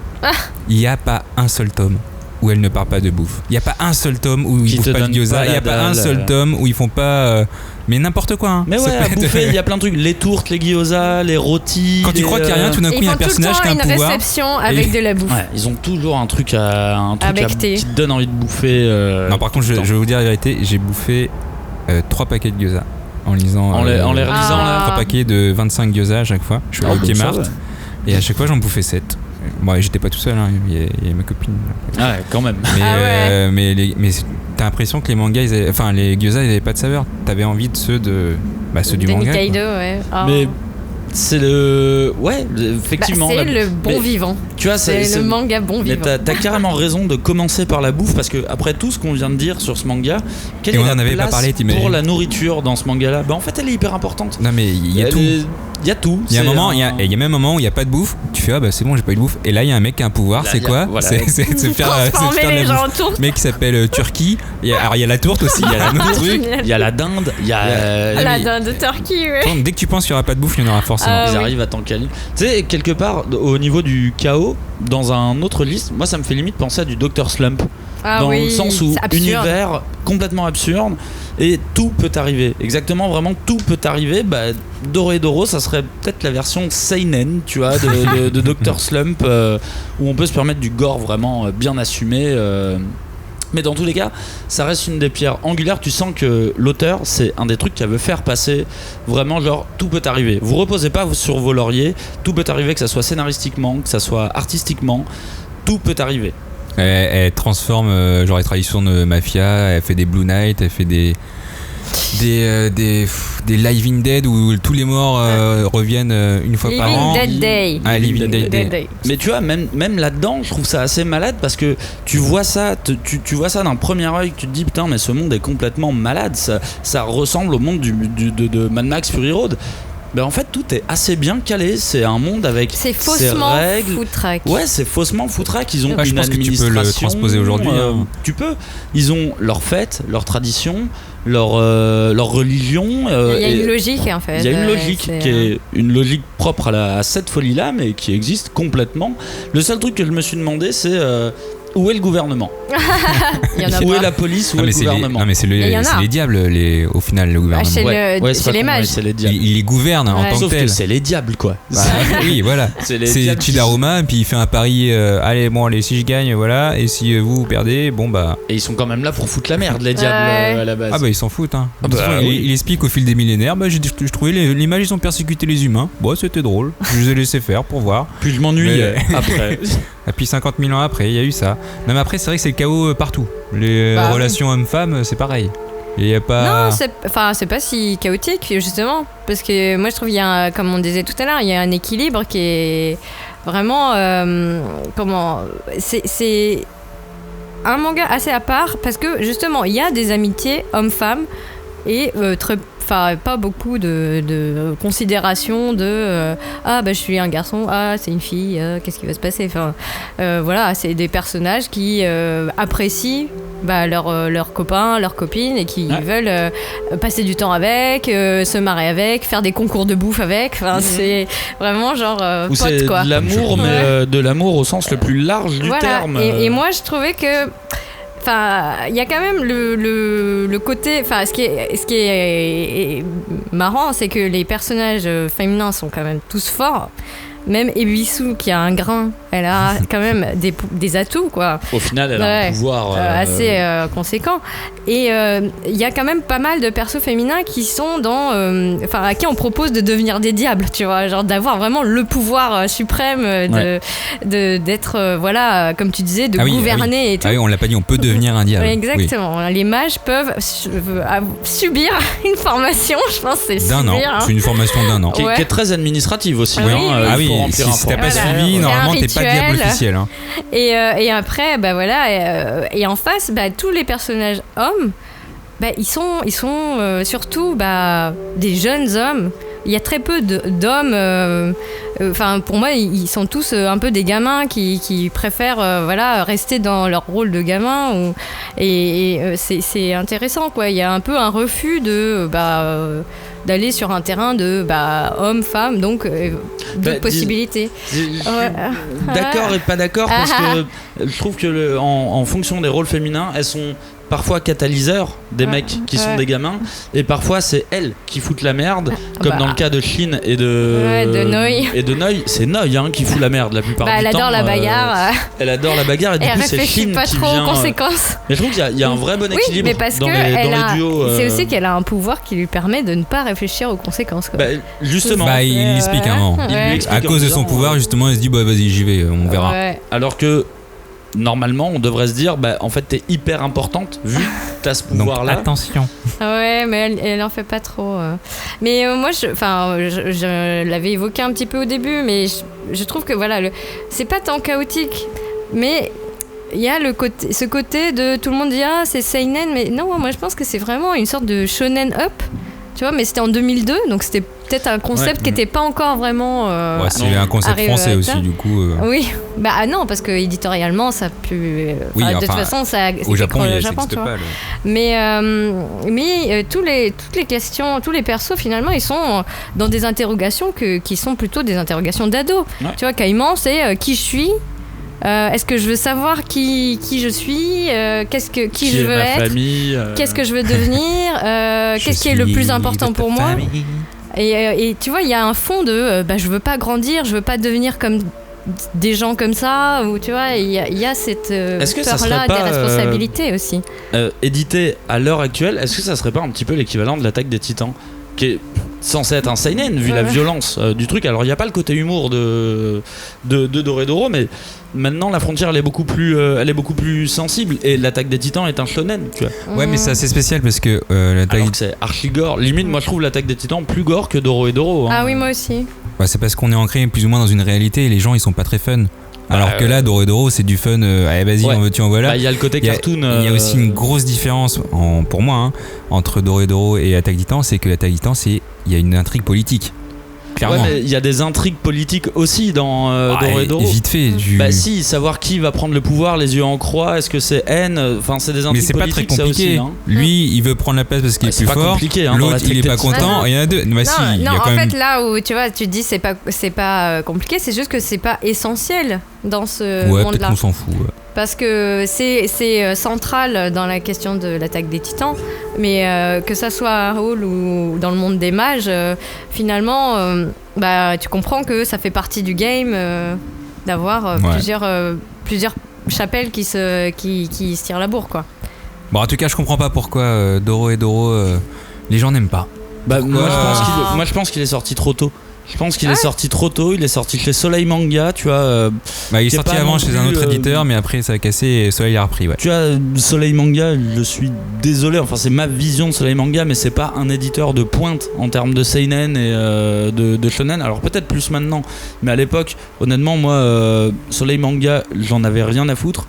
Il n'y a pas un seul tome où elle ne parle pas de bouffe. Il n'y a pas un seul tome où ils bouffent pas de gyoza. Il n'y a pas un seul tome où ils font pas mais n'importe quoi. Hein. Mais ouais, à bouffer, il y a plein de trucs. Les tourtes, les gyoza, les rôtis. Quand tu crois qu'il n'y a rien, tout d'un coup, il y a un personnage qui a un pouvoir. Ils font une réception avec de la bouffe. Ouais, ils ont toujours un truc qui te donne envie de bouffer. Non, par contre, je vais vous dire la vérité, j'ai bouffé 3 paquets de gyoza. En lisant. En les relisant là. 3 paquets de 25 gyoza à chaque fois. Je suis au Kmart. Et à chaque fois, j'en bouffais 7. Bon, j'étais pas tout seul, hein. Il y a ma copine. Ah ouais, quand même. Mais t'as l'impression que les mangas, les gyoza, ils avaient pas de saveur. T'avais envie de ceux du manga. Nikaido, ouais. Mais c'est le. Ouais, effectivement. C'est le bon vivant. Tu vois, c'est le manga bon vivant. Mais t'as carrément raison de commencer par la bouffe parce que, après tout ce qu'on vient de dire sur ce manga, quelle est la place pour la nourriture dans ce manga-là ? En fait, elle est hyper importante. Non, mais il y a tout. Il y a tout. Il y a même un moment où il n'y a pas de bouffe. Tu fais, c'est bon, j'ai pas eu de bouffe. Et là, il y a un mec qui a un pouvoir. Là, c'est quoi c'est de faire les gens en tourte. Le mec qui s'appelle Turkey. Alors, il y a la tourte aussi. Il y a un autre truc. Il y a la dinde. Il y a la dinde de Turkey. Ouais. Dès que tu penses qu'il n'y aura pas de bouffe, il y en aura forcément. Ils arrivent à t'en caler. Tu sais, quelque part, au niveau du chaos, dans un autre liste, moi, ça me fait limite penser à du Dr. Slump. Dans le sens où univers complètement absurde et tout peut arriver. Exactement, vraiment tout peut arriver. Doro, ça serait peut-être la version seinen, tu vois, de Dr. Slump, où on peut se permettre du gore vraiment bien assumé. Mais dans tous les cas, ça reste une des pierres angulaires. Tu sens que l'auteur, c'est un des trucs qu'elle veut faire passer. Vraiment, genre, tout peut arriver. Vous reposez pas sur vos lauriers. Tout peut arriver, que ça soit scénaristiquement, que ça soit artistiquement. Tout peut arriver. Elle transforme genre les traditions de mafia. Elle fait des Blue Night. Elle fait des Live in Dead où tous les morts reviennent une fois par an. Dead Day. Live in Dead Day. Mais tu vois, même là-dedans, je trouve ça assez malade parce que tu vois ça, tu vois ça d'un premier œil, tu te dis putain, mais ce monde est complètement malade. Ça ressemble au monde de Mad Max Fury Road. En fait, tout est assez bien calé. C'est un monde avec ses règles. Footrack. Ouais, c'est faussement footrack. Ils ont une je pense administration. Que tu peux le transposer aujourd'hui. Tu peux. Ils ont leurs fêtes, leurs traditions, leur religion. Il y a une logique en fait. Il y a une logique qui est une logique propre à cette folie-là, mais qui existe complètement. Le seul truc que je me suis demandé, c'est où est le gouvernement ? Où est la police ? Où est le gouvernement ? Non, mais c'est les diables, au final, le gouvernement. C'est les mages. C'est les diables. Il les gouverne en tant que tel. Sauf que c'est les diables, quoi. Oui, voilà. C'est Chidaruma, puis il fait un pari. Allez, si je gagne, voilà. Et si vous perdez, Et ils sont quand même là pour foutre la merde, les diables, à la base. Ils s'en foutent. Hein. Il explique au fil des millénaires. Je trouvais les mages, ils ont persécuté les humains. C'était drôle. Je les ai laissés faire pour voir. Puis je m'ennuie après. Et puis 50 000 ans après, il y a eu ça. Non, mais après, c'est vrai que c'est le chaos partout. Les relations hommes-femmes, c'est pareil. Il y a pas... Non, c'est pas si chaotique, justement. Parce que moi, je trouve qu'il y a, comme on disait tout à l'heure, il y a un équilibre qui est vraiment... C'est un manga assez à part, parce que, justement, il y a des amitiés hommes-femmes et pas beaucoup de considération de je suis un garçon, c'est une fille, qu'est-ce qui va se passer, voilà, c'est des personnages qui apprécient leurs copains, leurs copines et qui veulent passer du temps avec, se marrer avec, faire des concours de bouffe avec, c'est vraiment genre pote, quoi. De l'amour, mais de l'amour au sens le plus large du terme. Et moi je trouvais que il y a quand même le côté, ce qui est marrant, c'est que les personnages féminins sont quand même tous forts. Même Ebisu, qui a un grain, elle a quand même des atouts, quoi. Au final, elle a un pouvoir assez conséquent. Et il y a quand même pas mal de persos féminins qui sont à qui on propose de devenir des diables, tu vois, genre d'avoir vraiment le pouvoir suprême d'être, comme tu disais, de gouverner et tout. Ah oui, on l'a pas dit, on peut devenir un diable. Exactement. Oui. Les mages peuvent subir une formation, je pense, c'est d'un an. C'est une formation d'un an. Qui est très administrative aussi. Si t'as pas suivi, normalement t'es pas diable officiel. Hein. Et après, et en face, tous les personnages hommes, ils sont surtout des jeunes hommes. Il y a très peu d'hommes. Pour moi, ils sont tous un peu des gamins qui préfèrent rester dans leur rôle de gamin. C'est intéressant, quoi. Il y a un peu un refus d'aller sur un terrain de homme-femme, donc d'autres possibilités. D'accord et pas d'accord, parce que je trouve que en fonction des rôles féminins, elles sont parfois catalyseurs des mecs qui sont des gamins, et parfois c'est elles qui foutent la merde, comme dans le cas de Shin et de Noi. C'est Noi qui fout la merde la plupart du temps. Elle adore la bagarre. Elle adore la bagarre, et du coup c'est Shin pas qui trop vient. Aux conséquences. Mais je trouve qu'il y a un vrai bon équilibre dans les duos. C'est aussi qu'elle a un pouvoir qui lui permet de ne pas réfléchir aux conséquences, quoi. Justement. Il l'explique à un moment. À cause de son pouvoir, justement, il se dit vas-y, j'y vais, on verra. Alors que normalement, on devrait se dire, en fait, t'es hyper importante vu que t'as ce pouvoir-là. Donc attention. Ouais, mais elle en fait pas trop. Mais moi, je l'avais évoqué un petit peu au début, mais je trouve que voilà, c'est pas tant chaotique, mais il y a ce côté de tout le monde dit c'est seinen, mais non, moi je pense que c'est vraiment une sorte de shonen up, tu vois, mais c'était en 2002, donc c'était peut-être un concept qui n'était pas encore vraiment c'est un concept français aussi du coup oui, non, parce que éditorialement ça de toute façon ça au Japon, au Japon, tu vois. Pas, mais toutes les questions, tous les persos finalement ils sont dans des interrogations qui sont plutôt des interrogations d'ado. Tu vois, Caïman c'est qui je suis, est-ce que je veux savoir qui je suis, qui je veux être, famille, qu'est-ce que je veux devenir, qu'est-ce qui est le plus important pour moi. Et tu vois, il y a un fond de je veux pas grandir, je veux pas devenir comme des gens comme ça, ou tu vois, il y a cette peur-là des responsabilités aussi. Édité à l'heure actuelle, est-ce que ça serait pas un petit peu l'équivalent de l'Attaque des Titans, qui est censé être un seinen vu la violence du truc? Alors il n'y a pas le côté humour de Dorohedoro, mais maintenant la frontière elle est beaucoup plus sensible, et l'Attaque des Titans est un shonen, tu vois. Ouais, mais c'est assez spécial parce que alors que c'est archi gore, limite moi je trouve l'Attaque des Titans plus gore que Dorohedoro. Ah oui, moi aussi. C'est parce qu'on est ancré plus ou moins dans une réalité et les gens ils sont pas très fun. Alors que là, Dorohedoro, c'est du fun. Allez, vas-y, on veut, tu en voilà. Il y a le côté cartoon. Il y a aussi une grosse différence, pour moi, entre Dorohedoro et Attaque des Titans, c'est que l'Attaque des Titans, il y a une intrigue politique. Clairement. Ouais, mais il y a des intrigues politiques aussi dans Dorohedoro. Vite fait. Si, savoir qui va prendre le pouvoir, les yeux en croix, est-ce que c'est haine, enfin c'est des intrigues politiques. Mais c'est pas très compliqué. Ça aussi, Lui, il veut prendre la place parce qu'il est plus fort. L'autre, il est pas content. Il y en a deux. Non, en fait, là où tu vois, tu te dis c'est pas compliqué, c'est juste que c'est pas essentiel dans ce monde-là. Peut-être qu'on s'en fout. Parce que c'est central dans la question de l'Attaque des Titans, mais que ça soit à Hall ou dans le monde des mages, finalement, tu comprends que ça fait partie du game d'avoir plusieurs chapelles qui se tirent la bourre, quoi. Bon, en tout cas, je comprends pas pourquoi Dorohedoro, les gens n'aiment pas. Moi, je pense qu'il est sorti trop tôt. Je pense qu'il est sorti trop tôt, il est sorti chez Soleil Manga, tu vois. Il est sorti avant chez un autre éditeur, mais après ça a cassé et Soleil a repris, ouais. Tu vois, Soleil Manga, je suis désolé, enfin c'est ma vision de Soleil Manga, mais c'est pas un éditeur de pointe en termes de seinen et de shonen. Alors peut-être plus maintenant, mais à l'époque, honnêtement, moi, Soleil Manga, j'en avais rien à foutre.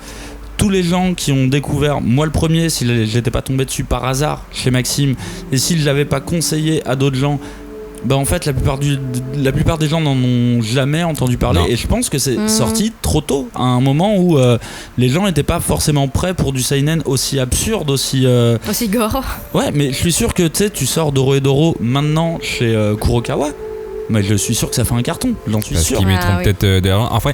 Tous les gens qui ont découvert, moi le premier, si j'étais pas tombé dessus par hasard chez Maxime, et s'il l'avais pas conseillé à d'autres gens, en fait la plupart des gens n'en ont jamais entendu parler. Et je pense que c'est sorti trop tôt, à un moment où les gens n'étaient pas forcément prêts pour du seinen aussi absurde, aussi gore. Ouais, mais je suis sûr que tu sors Dorohedoro maintenant chez Kurokawa, mais je suis sûr que ça fait un carton, j'en suis sûr. Parce qu'ils mettront peut-être enfin,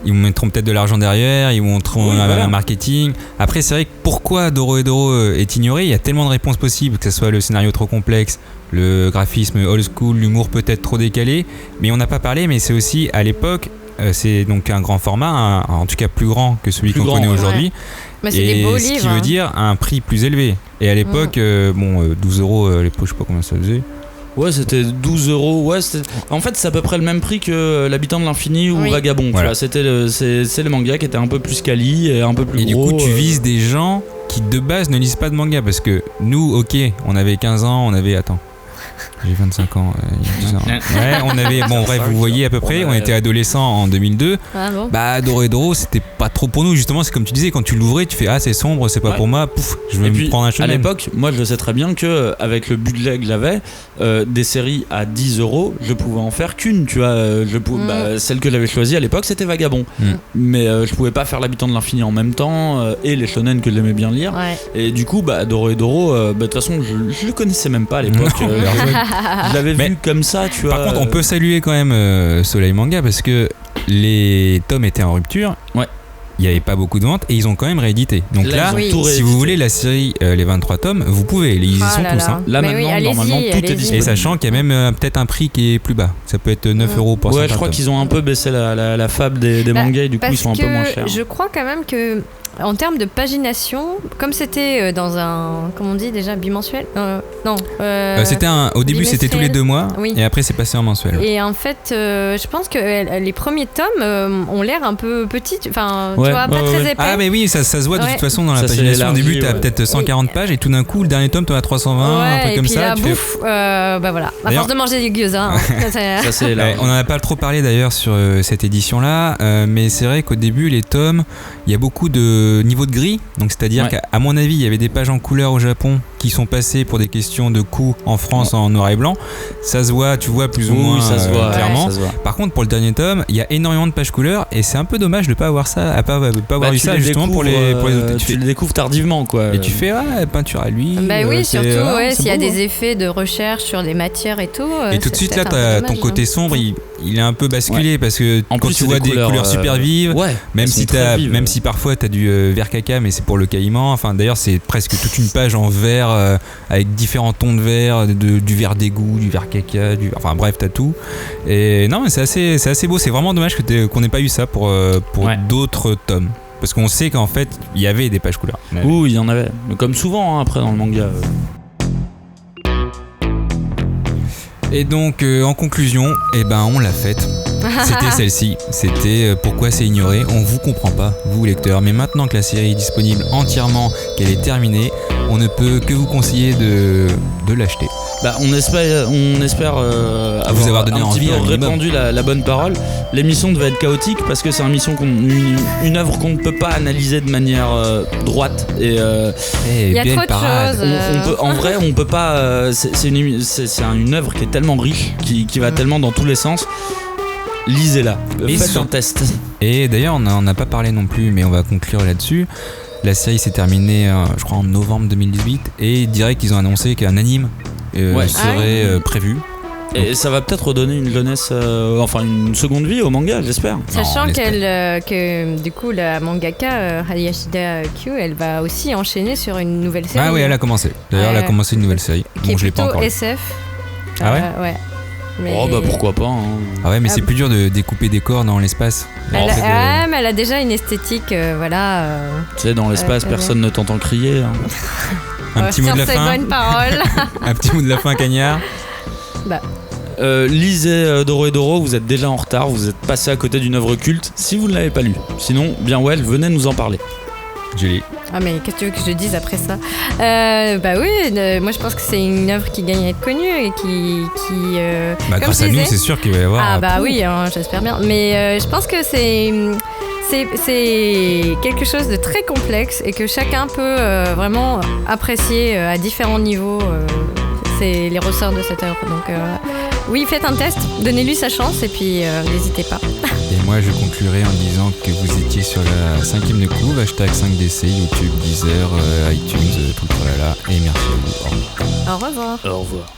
ils mettront peut-être de l'argent derrière, ils montreront un marketing. Après, c'est vrai que pourquoi Dorohedoro est ignoré, il y a tellement de réponses possibles, que ce soit le scénario trop complexe, le graphisme old school, l'humour peut-être trop décalé, mais on n'a pas parlé, mais c'est aussi à l'époque, c'est donc un grand format, en tout cas plus grand que celui qu'on connaît aujourd'hui. Mais c'est des beaux livres. Ce qui veut dire un prix plus élevé. Et à l'époque, 12 euros à l'époque, je sais pas combien ça faisait. Ouais, c'était 12 euros. Ouais, en fait, c'est à peu près le même prix que L'Habitant de l'Infini ou Vagabond. Voilà. C'est le manga qui était un peu plus quali et un peu plus gros. Et du coup, tu vises des gens qui de base ne lisent pas de manga, parce que nous, ok, on avait 15 ans, on avait... Attends. J'ai 25 ans, il y a 10 ans. Ouais, on avait, bref, vous voyez à peu près, on était adolescents en 2002. Dorohedoro, c'était pas trop pour nous, justement, c'est comme tu disais, quand tu l'ouvrais, tu fais c'est sombre, c'est pas pour moi, pouf, je vais me prendre un shonen. À l'époque, moi je sais très bien que avec le budget que j'avais, des séries à 10 euros, je pouvais en faire qu'une, tu vois. Celle que j'avais choisie à l'époque, c'était Vagabond. Mais je pouvais pas faire L'Habitant de l'Infini en même temps, et les shonen que j'aimais bien lire. Et du coup, Dorohedoro, de toute façon, je le connaissais même pas à l'époque. Je l'avais vu comme ça, tu vois. Par contre, on peut saluer quand même Soleil Manga, parce que les tomes étaient en rupture. Ouais. Il n'y avait pas beaucoup de ventes et ils ont quand même réédité. Donc là, si vous voulez la série, les 23 tomes, vous pouvez. Ils y sont tous. Hein. Là maintenant, normalement, tout est disponible. Et sachant qu'il y a même peut-être un prix qui est plus bas. Ça peut être 9 euros pour certains. Ouais, je crois qu'ils ont un peu baissé la fable des mangas et du coup, ils sont un peu moins chers. Je crois quand même que En termes de pagination, comme c'était dans un, comment on dit déjà, bimensuel, non. C'était au début c'était tous les 2 mois, oui. Et après c'est passé en mensuel. Et en fait, je pense que les premiers tomes ont l'air un peu petits, enfin, tu vois, pas très épais. Ah mais oui, ça se voit de toute façon dans la ça pagination. Au début t'as peut-être 140 pages et tout d'un coup le dernier tome t'en as 320, un truc comme ça. Là, bouffe, bah voilà. À force de manger des gyoza. Ça c'est là. On en a pas trop parlé d'ailleurs sur cette édition-là, mais c'est vrai qu'au début les tomes, il y a beaucoup de niveau de gris, donc c'est-à-dire qu'à mon avis il y avait des pages en couleur au Japon qui sont passées pour des questions de coût en France en noir et blanc. Ça se voit, tu vois plus ou moins ça se voit, clairement. Ça se voit. Par contre pour le dernier tome, il y a énormément de pages couleurs et c'est un peu dommage de pas avoir ça, pas avoir eu ça justement pour les autres. Tu le découvres tardivement quoi. Et tu fais peinture à l'huile. Bah oui, surtout s'il y a beau, des effets de recherche sur des matières et tout. Et tout de suite là t'as ton côté sombre, il est un peu basculé parce que en quand plus, tu vois des couleurs super vives, même si parfois t'as du vert caca, mais c'est pour le caïman. Enfin d'ailleurs c'est presque toute une page en vert avec différents tons de vert, du vert d'égout, du vert caca, enfin bref t'as tout. Et non mais c'est assez beau. C'est vraiment dommage qu'on n'ait pas eu ça pour d'autres tomes. Parce qu'on sait qu'en fait il y avait des pages couleurs. Oui, il y en avait. Mais comme souvent après dans le manga. Et donc en conclusion, on l'a faite. C'était celle-ci. C'était Pourquoi c'est ignoré. On vous comprend pas, vous lecteurs. Mais maintenant que la série est disponible entièrement, qu'elle est terminée, on ne peut que vous conseiller de l'acheter. On espère avoir donné un petit peu répandu la bonne parole. L'émission devait être chaotique parce que c'est une œuvre qu'on ne peut pas analyser de manière droite. Et il y a trop de choses. En vrai, on peut pas. C'est une œuvre qui est tellement riche, qui va tellement dans tous les sens. Lisez-la, faites un test. Et d'ailleurs, on n'en a pas parlé non plus, mais on va conclure là-dessus. La série s'est terminée, je crois, en novembre 2018, et direct, ils ont annoncé qu'un anime serait prévu. Et ça va peut-être redonner une jeunesse, une seconde vie au manga, j'espère. Sachant que du coup la mangaka Hayashida Q, elle va aussi enchaîner sur une nouvelle série. Ah oui, elle a commencé. D'ailleurs, elle a commencé une nouvelle série. Qui est je l'ai pas plutôt encore. SF. Ah ouais. Ouais. Mais... pourquoi pas. Hein. Ah ouais, mais c'est plus dur de découper des corps dans l'espace. Mais elle a déjà une esthétique, Tu sais, dans l'espace, personne ne t'entend crier. Hein. Un petit mot de la fin. Bonne parole. Un petit mot de la fin, Cagnard. Lisez Doro et Doro, vous êtes déjà en retard, vous êtes passé à côté d'une œuvre culte si vous ne l'avez pas lu. Sinon, venez nous en parler. Julie. Ah mais qu'est-ce que tu veux que je dise après ça? Moi je pense que c'est une œuvre qui gagne à être connue et qui grâce à nous c'est sûr qu'il va y avoir... oui, j'espère bien. Mais je pense que c'est quelque chose de très complexe et que chacun peut vraiment apprécier à différents niveaux c'est les ressorts de cette œuvre. Donc oui, faites un test, donnez-lui sa chance et puis n'hésitez pas. Et moi je conclurai en disant que vous étiez sur la 5e de couve, #5DC, YouTube, Deezer, iTunes, tout le tralala. Et merci à vous. Au revoir. Au revoir.